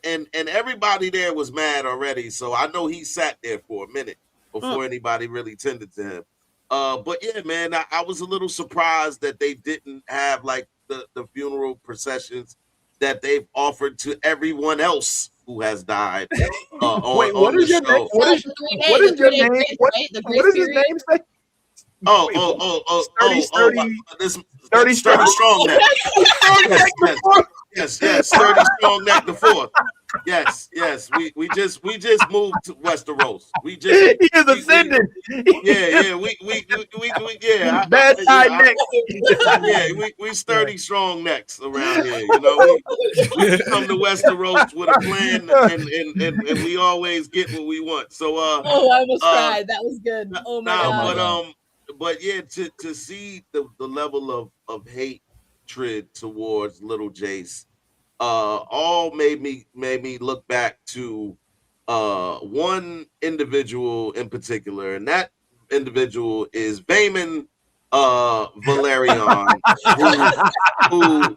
And everybody there was mad already. So I know he sat there for a minute before anybody really tended to him. But yeah, man, I was a little surprised that they didn't have like the funeral processions that they've offered to everyone else who has died. What is your name? What is your name? What is his name? 30 strong neck. Yes, 30 strong neck the fourth. Yes. We just moved to Westeros. He is ascended. Bad tie neck. We sturdy strong necks around here. You know, we come to Westeros with a plan, and we always get what we want. So I almost cried. That was good. Oh my god. But yeah, to see the level of hatred towards little Jace, all made me look back to one individual in particular, and that individual is Vaemon Valerian, who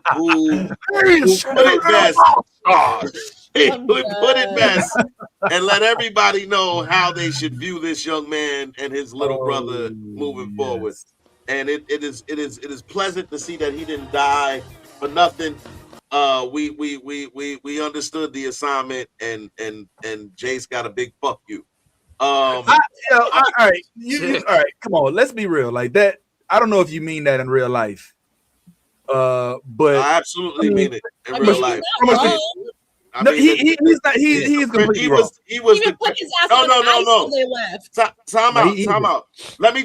put it best. Put it best and let everybody know how they should view this young man and his little brother moving forward. And it is pleasant to see that he didn't die for nothing. We understood the assignment, and Jace got a big fuck you. All right, all right. Come on, let's be real. Like that, I don't know if you mean that in real life. But I absolutely mean it in real life. No, he's completely wrong. He was no. They left. Time out. Let me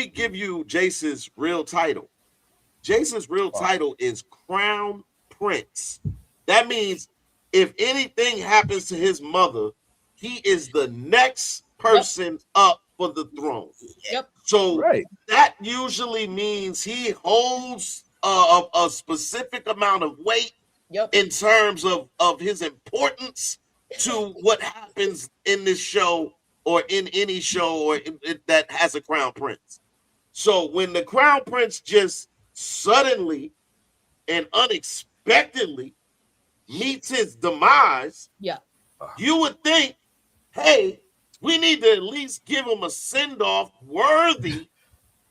give you Jace's real title. Jason's real title is Crown Prince. That means if anything happens to his mother, he is the next person up for the throne. Yep. So that usually means he holds a specific amount of weight in terms of his importance to what happens in this show or in any show or that has a crown prince. So when the crown prince just suddenly and unexpectedly meets his demise, you would think, hey, we need to at least give him a send-off worthy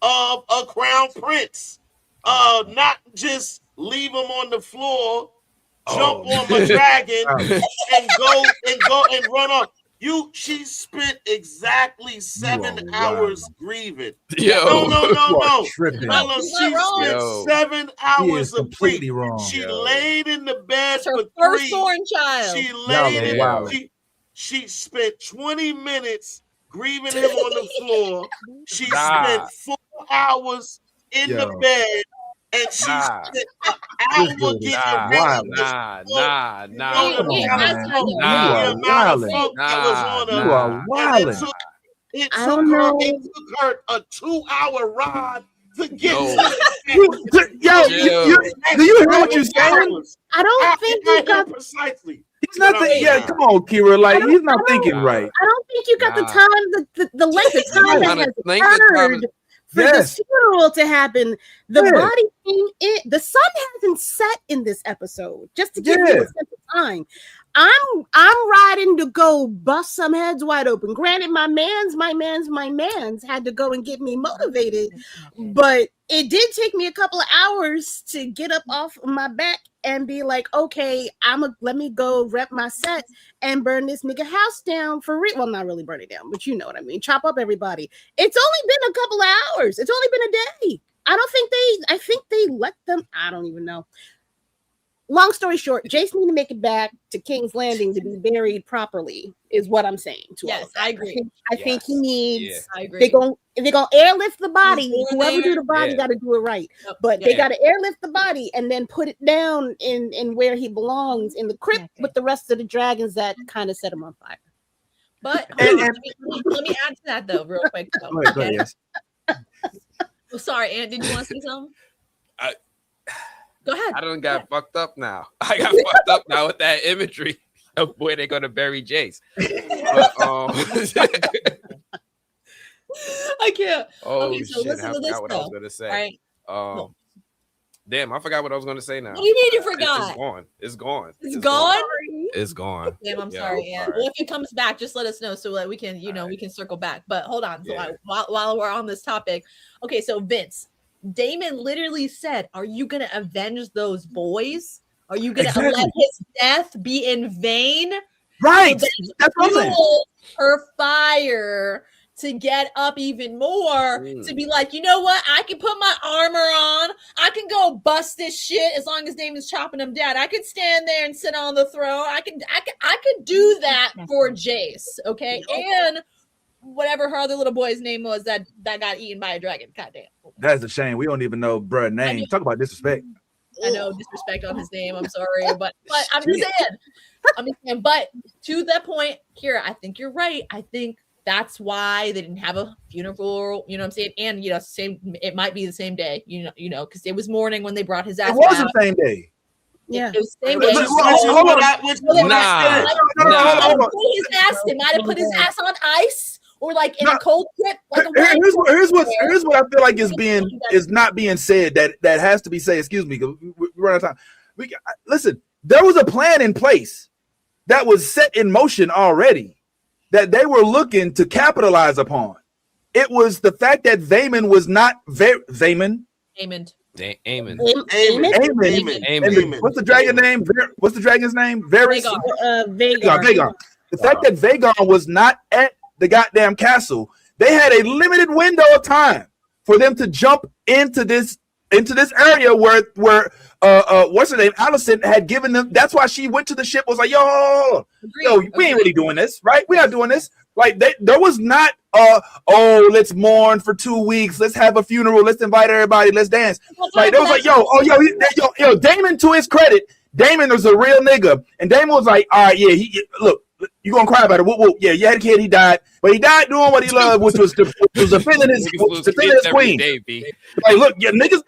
of a crown prince. Not just leave him on the floor, jump on my dragon, and go and run off. She spent exactly 7 hours grieving. No. She spent 7 hours of completely grief. wrong. She laid in the bed for firstborn child. She laid in. She spent 20 minutes grieving him on the floor. She spent 4 hours in the bed. And she spent an hour getting ready. It took her a 2-hour ride to get to do you hear what you're saying? I don't think you got precisely. He's not thinking. Come on, Kira. Like he's not thinking right. I don't think you got the time, the length of time that has occurred for the funeral to happen. The body came in. The sun hasn't set in this episode. Just to give you a sense of time. I'm riding to go bust some heads wide open. Granted, my mans had to go and get me motivated, but it did take me a couple of hours to get up off my back and be like, okay, let me go rep my set and burn this nigga house down for real. Well, not really burn it down, but you know what I mean. Chop up everybody. It's only been a couple of hours. It's only been a day. I think they let them. I don't even know. Long story short, Jace need to make it back to King's Landing to be buried properly, is what I'm saying. Yes, I agree. I think he needs. I agree. They're gonna airlift the body. Whoever do the body got to do it right. But they got to airlift the body and then put it down in where he belongs in the crypt with the rest of the dragons that kind of set him on fire. But let me add to that though, real quick. Go ahead. Oh, sorry, Aunt. Did you want to say something? Go ahead. I done got fucked up now. I got fucked up now with that imagery of where they're gonna bury Jace. But, I can't. Oh okay, so shit! listen I to this forgot what I was gonna say. Right. Damn, I forgot what I was gonna say now. What do you mean you forgot? It's gone. It's gone. It's gone. It's gone. Damn, I'm sorry. Yeah. Well, if it comes back, just let us know so that we can, we can circle back. But hold on. So while we're on this topic, okay. So Vince. Damon literally said, are you going to avenge those boys? Are you going to let his death be in vain? Right. That's what I'm saying. Her fire to get up even more, to be like, you know what? I can put my armor on. I can go bust this shit as long as Damon's chopping him down. I could stand there and sit on the throne. I could do that for Jace. Okay. And whatever her other little boy's name was that got eaten by a dragon. Goddamn. That's a shame. We don't even know bruh's name. Talk about disrespect. I know disrespect on his name. I'm sorry, but I'm just saying. But to that point, Kira, I think you're right. I think that's why they didn't have a funeral. You know what I'm saying? And it might be the same day. Because it was morning when they brought his ass. It was the same day. Yeah, it was the same day. They might have put his ass on ice. Or like in a cold trip. Like here's what I feel like is not being said that has to be said. Excuse me, we run out of time. Listen, there was a plan in place that was set in motion already that they were looking to capitalize upon. It was the fact that Vaemond was not Vaemond. Aemond. What's the dragon name? What's the dragon's name? Vagar. The fact that Vagar was not at the goddamn castle, they had a limited window of time for them to jump into this area where what's her name, Allison had given them. That's why she went to the ship, was like, yo, we ain't really doing this, right? We're not doing this. Like there was not let's mourn for 2 weeks, let's have a funeral, let's invite everybody, let's dance. Like there was like, yo, Damon, to his credit, Damon was a real nigga, and Damon was like, all right, look, You gonna cry about it? Whoop, whoop. Yeah, you had a kid. He died, but he died doing what he loved, which was defending his queen. Like, look, yeah, niggas,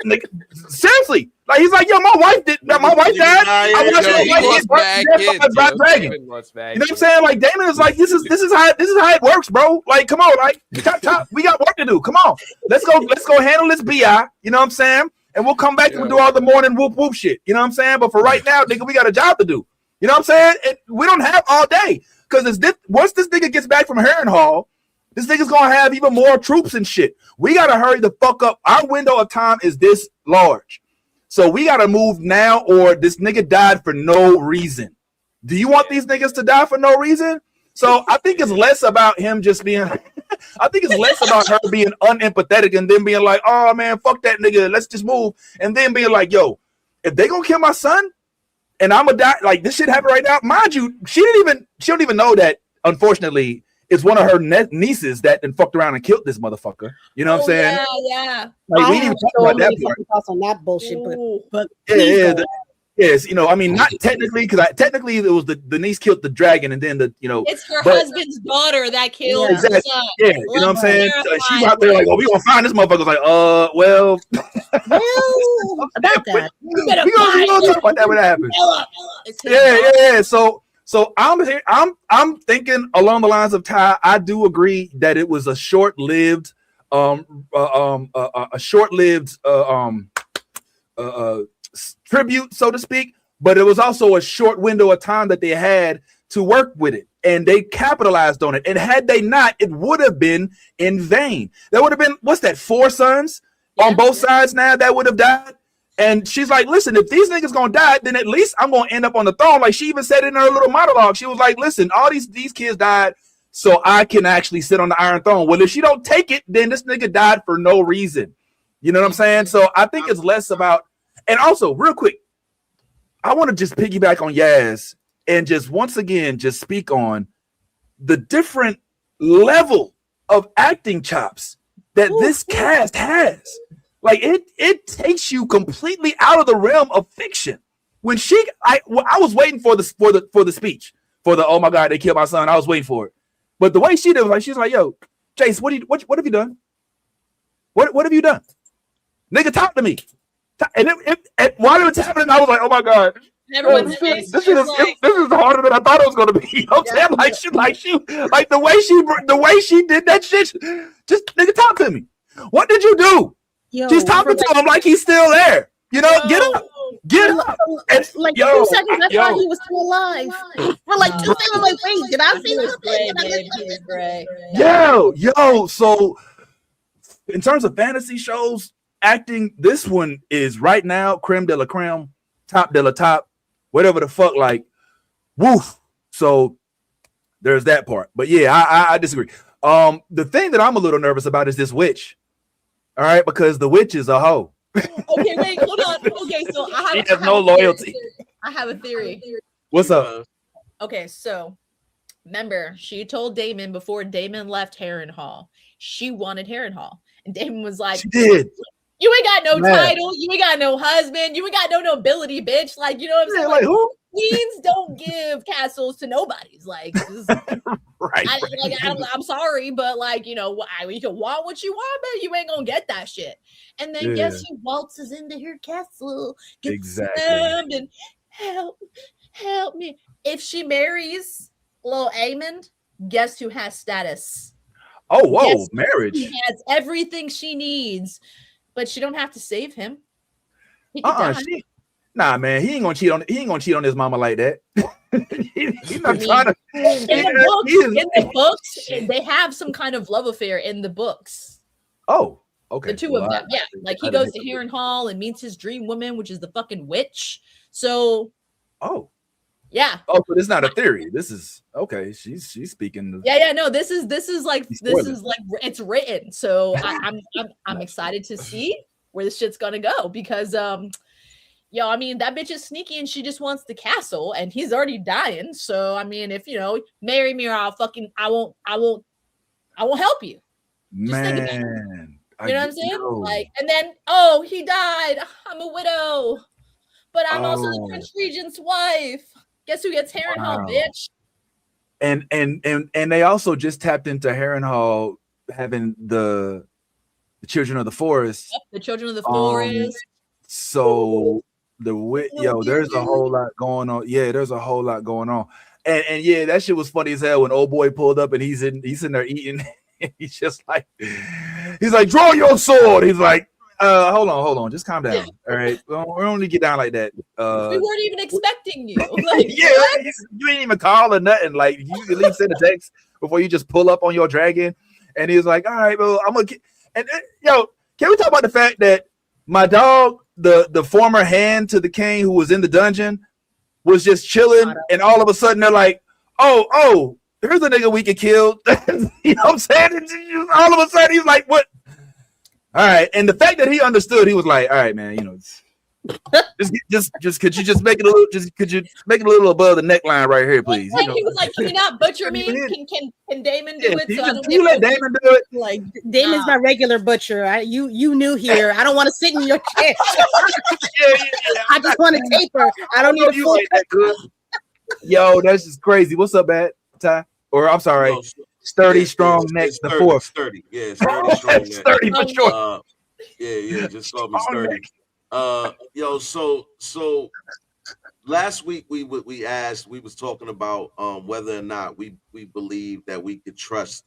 seriously. Like, he's like, yo, my wife died. I watched my wife get dragon. You know what I'm saying? Like, Damon is like, this is how it works, bro. Like, come on, like, top, we got work to do. Come on, let's go handle this bi. You know what I'm saying? And we'll come back and we'll do all the morning whoop whoop shit. You know what I'm saying? But for right now, nigga, we got a job to do. You know what I'm saying? We don't have all day because once this nigga gets back from Harrenhal, this nigga's gonna have even more troops and shit. We gotta hurry the fuck up. Our window of time is this large, so we gotta move now, or this nigga died for no reason. Do you want these niggas to die for no reason? So I think it's less about him just being. I think it's less about her being unempathetic and then being like, "Oh man, fuck that nigga, let's just move," and then being like, "Yo, if they gonna kill my son." And I'm gonna die. Like, this shit happened right now. Mind you, she don't even know that. Unfortunately, it's one of her nieces that then fucked around and killed this motherfucker. You know what I'm saying? Yeah. Like, we didn't even talk about that part. Thoughts on that bullshit, but yes, you know, I mean, not technically, because technically it was the niece killed the dragon, and then it's her husband's daughter that killed her son. Yeah, you know what I'm saying? So she's out there like, oh, we gonna find this motherfucker. Like, well, about that. We gonna talk about that when that happens. Yeah. So I'm thinking along the lines of Ty. I do agree that it was a short-lived, tribute, so to speak, but it was also a short window of time that they had to work with it, and they capitalized on it. And had they not, it would have been in vain. There would have been, what's that, 4 sons on both sides now that would have died. And she's like, listen, if these niggas gonna die, then at least I'm gonna end up on the throne. Like, she even said in her little monologue, she was like, listen, all these kids died so I can actually sit on the Iron Throne. Well, if she don't take it, then this nigga died for no reason. You know what I'm saying? So I think it's less about. And also, real quick, I want to just piggyback on Yaz and just once again just speak on the different level of acting chops that this cast has. Like, it takes you completely out of the realm of fiction. When I was waiting for the speech for the, oh my God, they killed my son. I was waiting for it, but the way she did was like, she's like, yo, Chase, what have you done? What have you done? Nigga, talk to me. And while it was happening, I was like, "Oh my God, this is harder than I thought it was going to be." You know what I'm saying? Like the way she did that shit. Just nigga, talk to me. What did you do? She's talking to him like he's still there. You know, get up. And like 2 seconds, I thought he was still alive. For like 2 seconds, I'm like, wait, did I see this? Yo. So, in terms of fantasy shows. Acting, this one is right now creme de la creme, top de la top, whatever the fuck, like, woof. So there's that part. But yeah, I disagree. The thing that I'm a little nervous about is this witch. All right, because the witch is a hoe. Okay, wait, hold on. Okay, so she has no loyalty. I have a theory. What's up? Okay, so remember, she told Damon before Damon left Harrenhal, she wanted Harrenhal, and Damon was like, she did. You ain't got no title. You ain't got no husband. You ain't got no nobility, bitch. Like, you know what I'm saying? Like, who? Queens don't give castles to nobodies. Like, right. I'm sorry, but like, you know, you can want what you want, but you ain't gonna get that shit. And then guess who waltzes into her castle? Exactly. And help me. If she marries Lil Aemond, guess who has status? Oh, whoa, marriage. He has everything she needs. But she don't have to save him. Nah, man, he ain't gonna cheat on his mama like that. He's not trying to. In the books, they have some kind of love affair in the books. Oh, okay. The two of them, yeah. Like, he goes to Harrenhal and meets his dream woman, which is the fucking witch. So. Oh. Yeah. Oh, but it's not a theory. This is okay. She's speaking. Yeah. No, this is like it's written. So I'm excited to see where this shit's gonna go because I mean, that bitch is sneaky and she just wants the castle and he's already dying. So I mean, if marry me or I won't help you. Just think about it. You know what I'm saying? Like, and then he died. I'm a widow, but I'm also the Prince Regent's wife. Guess who gets Harrenhal, bitch? And they also just tapped into Harrenhal having the Children of the Forest. Yep, the Children of the Forest. So there's a whole lot going on. Yeah, there's a whole lot going on. And yeah, that shit was funny as hell when old boy pulled up and he's in there eating. He's just like, draw your sword. He's like, hold on, just calm down. All right, we don't only get down like that. We weren't even expecting you. Like, yeah, you ain't even call or nothing. Like, you at least send a text before you just pull up on your dragon. And he's like, all right, well, I'm gonna get. And can we talk about the fact that my dog, the former hand to the king who was in the dungeon, was just chilling, and all of a sudden they're like, oh, here's a nigga we could kill. You know what I'm saying? And all of a sudden he's like, what? All right. And the fact that he understood, he was like, all right, man, just could you just make it a little, could you make it a little above the neckline right here, please? Like, he was like, can you not butcher me? Can Damon do it? So I don't can you let Damon do it? Like, Damon's my regular butcher. You new here. I don't want to sit in your chair. I just want to taper. I don't need a full that good. Yo, that's just crazy. What's up, Bad Ty? Or I'm sorry, sturdy, strong neck. The fourth, sturdy. Yeah, sturdy, strong neck. Sturdy for sure. Yeah, just call me sturdy. So last week we was talking about whether or not we believe that we could trust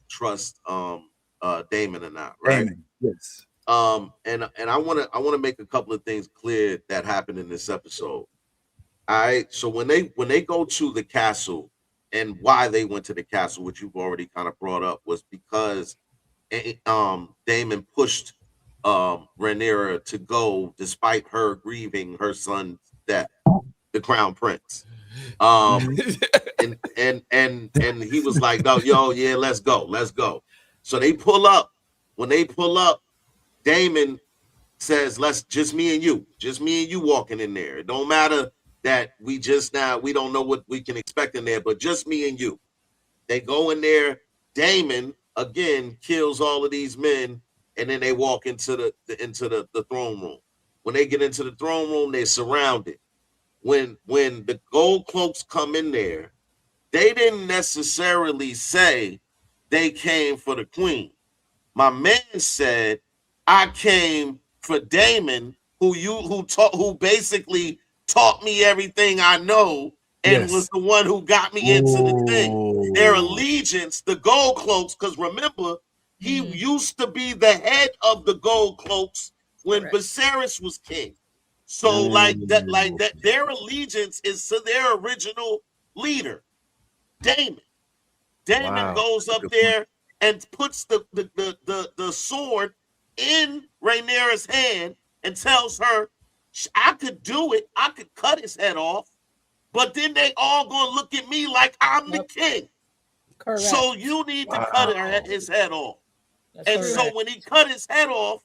Damon or not, right? Damon, yes. And I want to make a couple of things clear that happened in this episode. All right. So when they go to the castle, and why they went to the castle, which you've already kind of brought up, was because Damon pushed Rhaenyra to go despite her grieving her son's death, the crown prince. And he was like, no, yeah, let's go. So they pull up. When they pull up, Damon says, just me and you walking in there. It don't matter that we don't know what we can expect in there, but just me and you. They go in there. Damon again kills all of these men, and then they walk into the throne room. When they get into the throne room, they're surrounded. When the gold cloaks come in there, they didn't necessarily say they came for the queen. My man said, I came for Damon, who basically taught me everything I know and was the one who got me into the thing. Their allegiance, the gold cloaks, because remember, he used to be the head of the gold cloaks when Viserys was king. So like that, their allegiance is to their original leader, Damon. Damon goes up there and puts the sword in Rhaenyra's hand and tells her, I could do it. I could cut his head off, but then they all gonna look at me like I'm the king. Correct. So you need to cut his head off. So when he cut his head off,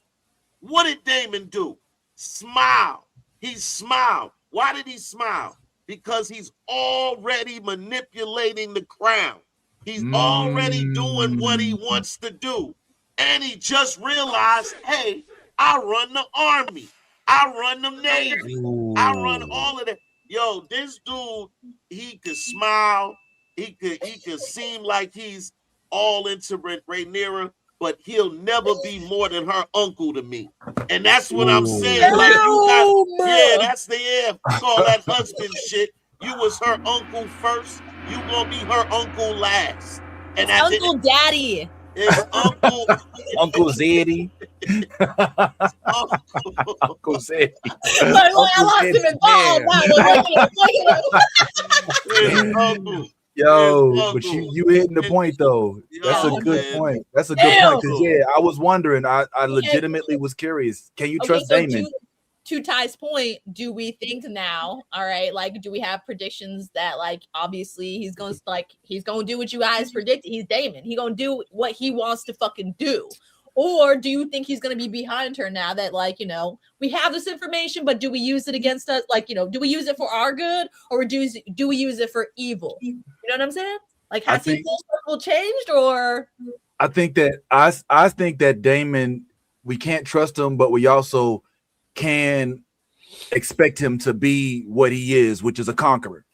what did Damon do? Smile. He smiled. Why did he smile? Because he's already manipulating the crown. He's already doing what he wants to do. And he just realized, hey, I run the army. I run the Navy. I run all of that. Yo, this dude, he could smile. He could seem like he's all into Rhaenyra, but he'll never be more than her uncle to me. And that's what I'm saying. Like that's the call that husband shit. You was her uncle first. You gonna be her uncle last. And Uncle Daddy. It's Uncle Zeddy. Uncle Zeddy. I lost him in ball. Yo, but you hitting the point though. That's a good point. That's a good point. Because I was wondering. I legitimately was curious. Can you trust Damon? To Ty's point, do we think now? All right, like, do we have predictions that, like, obviously he's gonna do what you guys predicted? He's Damon. He's gonna do what he wants to fucking do. Or do you think he's gonna be behind her now that, like, we have this information, but do we use it against us? Like, do we use it for our good, or do we use it for evil? You know what I'm saying? Like, has his circle changed, or? I think that Damon, we can't trust him, but we also can expect him to be what he is, which is a conqueror.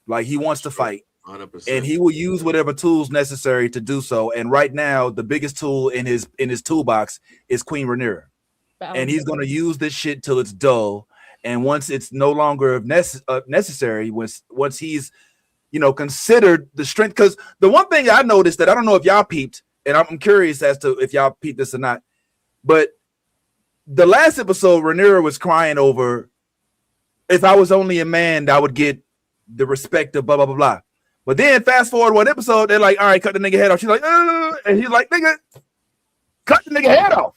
Like, he wants to fight. 100%. And he will use whatever tools necessary to do so. And right now, the biggest tool in his toolbox is Queen Rhaenyra. And he's going to use this shit till it's dull. And once it's no longer necessary, once he's, considered the strength. Because the one thing I noticed that I don't know if y'all peeped, and I'm curious as to if y'all peeped this or not, but the last episode, Rhaenyra was crying over, if I was only a man, I would get the respect of blah, blah, blah, blah. But then fast forward one episode, they're like, all right, cut the nigga head off. She's like, and he's like, nigga, cut the nigga head off.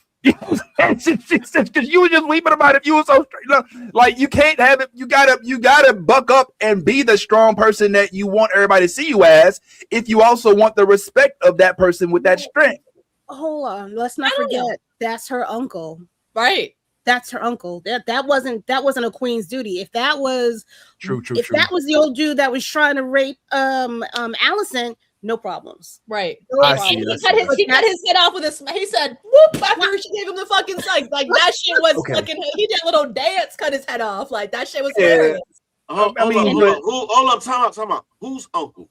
And she said, because you were just weeping about it. You were so straight. Like, you can't have it. You gotta buck up and be the strong person that you want everybody to see you as, if you also want the respect of that person with that strength. Hold on. Let's not forget that's her uncle. Right. That's her uncle. That wasn't a queen's duty. If that was true, that was the old dude that was trying to rape Allison, no problems. Right. No problems. He cut his head off with he said, whoop, after she gave him the fucking psych. Like that shit was fucking, he did a little dance, cut his head off. Like that shit was hilarious. Hold up, time out. Whose uncle?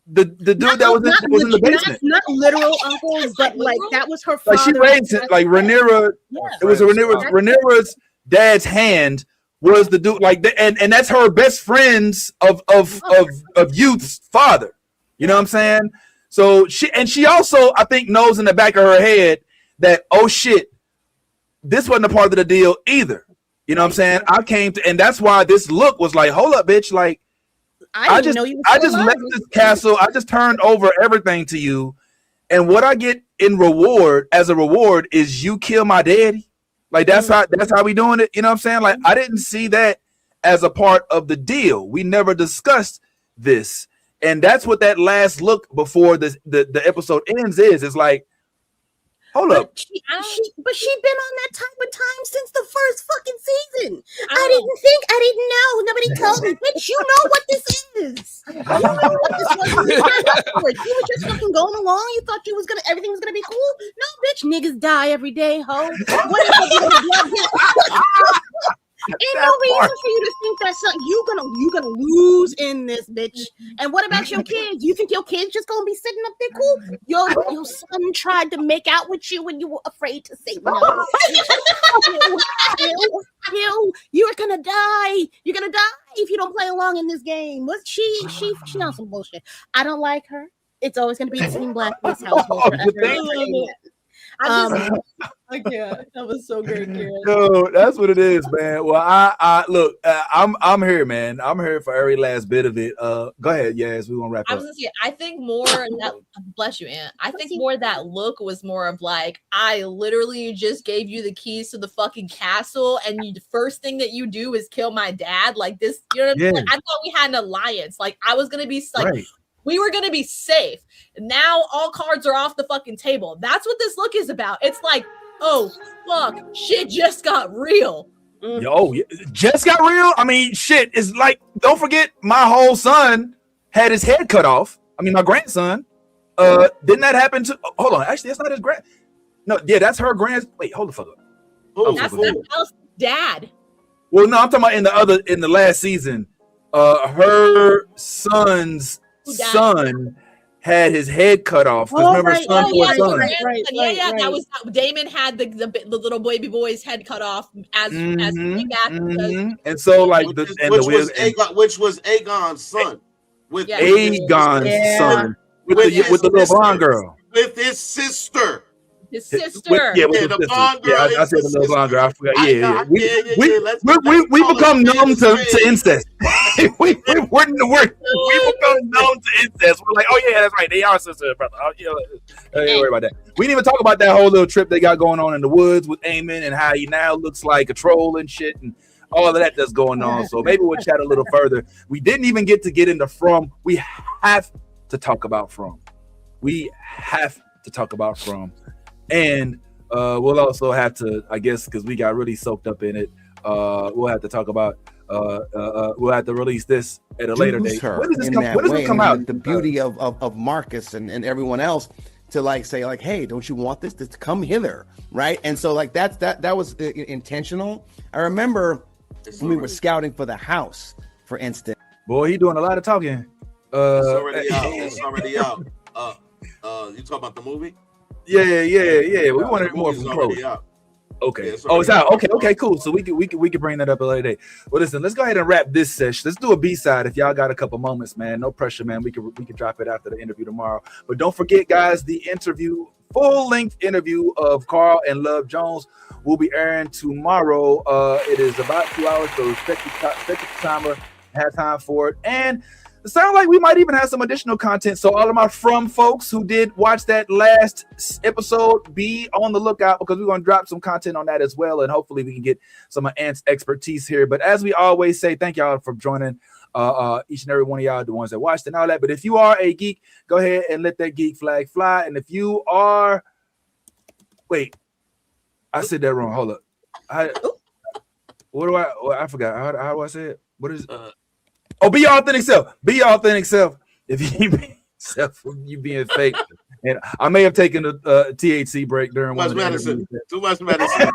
The dude that was in the basement. Not literal uncles, but like that was her father. Like she raised it, like Rhaenyra. It was Rhaenyra's dad's hand was the dude, like, and that's her best friend's of youth's father. You know what I'm saying? So she also, I think, knows in the back of her head that, oh shit, this wasn't a part of the deal either. You know what I'm saying? I came to, and that's why this look was like, hold up, bitch, like. I just left this castle. I just turned over everything to you, and what I get in reward is you kill my daddy. Like that's how we doing it. You know what I'm saying? Like I didn't see that as a part of the deal. We never discussed this, and that's what that last look before the episode ends is. It's like, hold up. But she'd been on that type of time since the first fucking season. I didn't know. Nobody told me. Bitch, you know what this is. You know what this was. You were just fucking going along. You thought everything was gonna be cool. No, bitch, niggas die every day, ho. Ain't no reason for you to think that you gonna lose in this, bitch. And what about your kids? You think your kids just gonna be sitting up there cool? Your son tried to make out with you and you were afraid to say no. You're gonna die. You're gonna die if you don't play along in this game. What she knows some bullshit. I don't like her. It's always gonna be Team Black in this household. I can't. That was so great, Karen. No, that's what it is, man. Well, I look, I'm here, man. I'm here for every last bit of it. Go ahead, yes, we gonna wrap up. I was gonna say, I think more that bless you, Aunt. I think more that look was more of like, I literally just gave you the keys to the fucking castle, and the first thing that you do is kill my dad. Like this, you know what I mean? Like, I thought we had an alliance. Like I was gonna be like. Right. We were going to be safe. Now all cards are off the fucking table. That's what this look is about. It's like, oh, fuck, shit just got real. Yo, just got real? I mean, shit, it's like, don't forget, my whole son had his head cut off. I mean, my grandson. Didn't that happen to, hold on, actually, that's not his no, yeah, that's her wait, hold the fuck up. That's Allison's dad. Well, no, I'm talking about in the last season, her son's son had his head cut off. Remember, son. That was Damon had the little baby boy's head cut off as back. And so like which was Aegon's son. With Aegon's son with the little blonde girl. With his sister. His sister. The blonde girl. Yeah, I said the little blonde girl. I forgot. We become numb to incest. we become numb to incest. We're like, oh yeah, that's right. They are sister and brother. Don't worry about that. We didn't even talk about that whole little trip they got going on in the woods with Aemon and how he now looks like a troll and shit and all of that that's going on. So maybe we'll chat a little further. We didn't even get into From. We have to talk about From. And we'll also have to, I guess, because we got really soaked up in it, we'll have to talk about, we'll have to release this at a later date. When does this come out? The beauty of Marcus and everyone else to like say like, hey, don't you want this to come hither, right? And so like that was intentional. I remember when we were scouting for the house, for instance. Boy, he doing a lot of talking. already out. It's already out. You talking about the movie? Yeah. We wanted more from Chloe. Okay. It's out. Okay, cool. So we can bring that up a later date. Well, listen, let's go ahead and wrap this session. Let's do a B-side if y'all got a couple moments, man. No pressure, man. We can drop it after the interview tomorrow. But don't forget, guys, the interview, full-length interview of Carl and Love Jones will be airing tomorrow. It is about 2 hours, so expect the timer, have time for it. And it sounds like we might even have some additional content. So all of my From folks who did watch that last episode, be on the lookout because we're going to drop some content on that as well. And hopefully we can get some of Ant's expertise here. But as we always say, thank y'all for joining each and every one of y'all, the ones that watched and all that. But if you are a geek, go ahead and let that geek flag fly. And if you are, wait, I said that wrong. Hold up. I forgot. How do I say it? What is it? Be your authentic self. Be your authentic self. If you be self, you being fake. And I may have taken a THC break during one of the medicine. Too much medicine.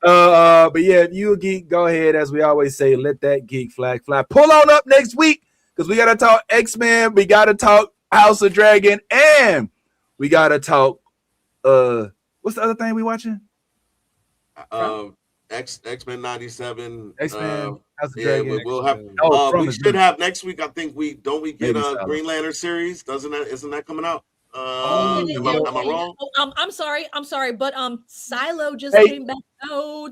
But yeah, if you a geek, go ahead. As we always say, let that geek flag fly. Pull on up next week because we gotta talk X-Men. We gotta talk House of Dragon, and we gotta talk. What's the other thing we watching? X-Men 97. X-Men. Yeah, we'll have. We should have next week. I think we get a Green Lantern series. Isn't that coming out? Am I wrong? I'm sorry, but Silo just came back out.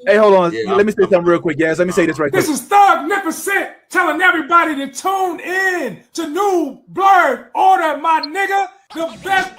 Hey, hold on. Let me say something real quick, guys. Let me say this right quick. This is Thugnificent telling everybody to tune in to New Blurred Order, my nigga. The best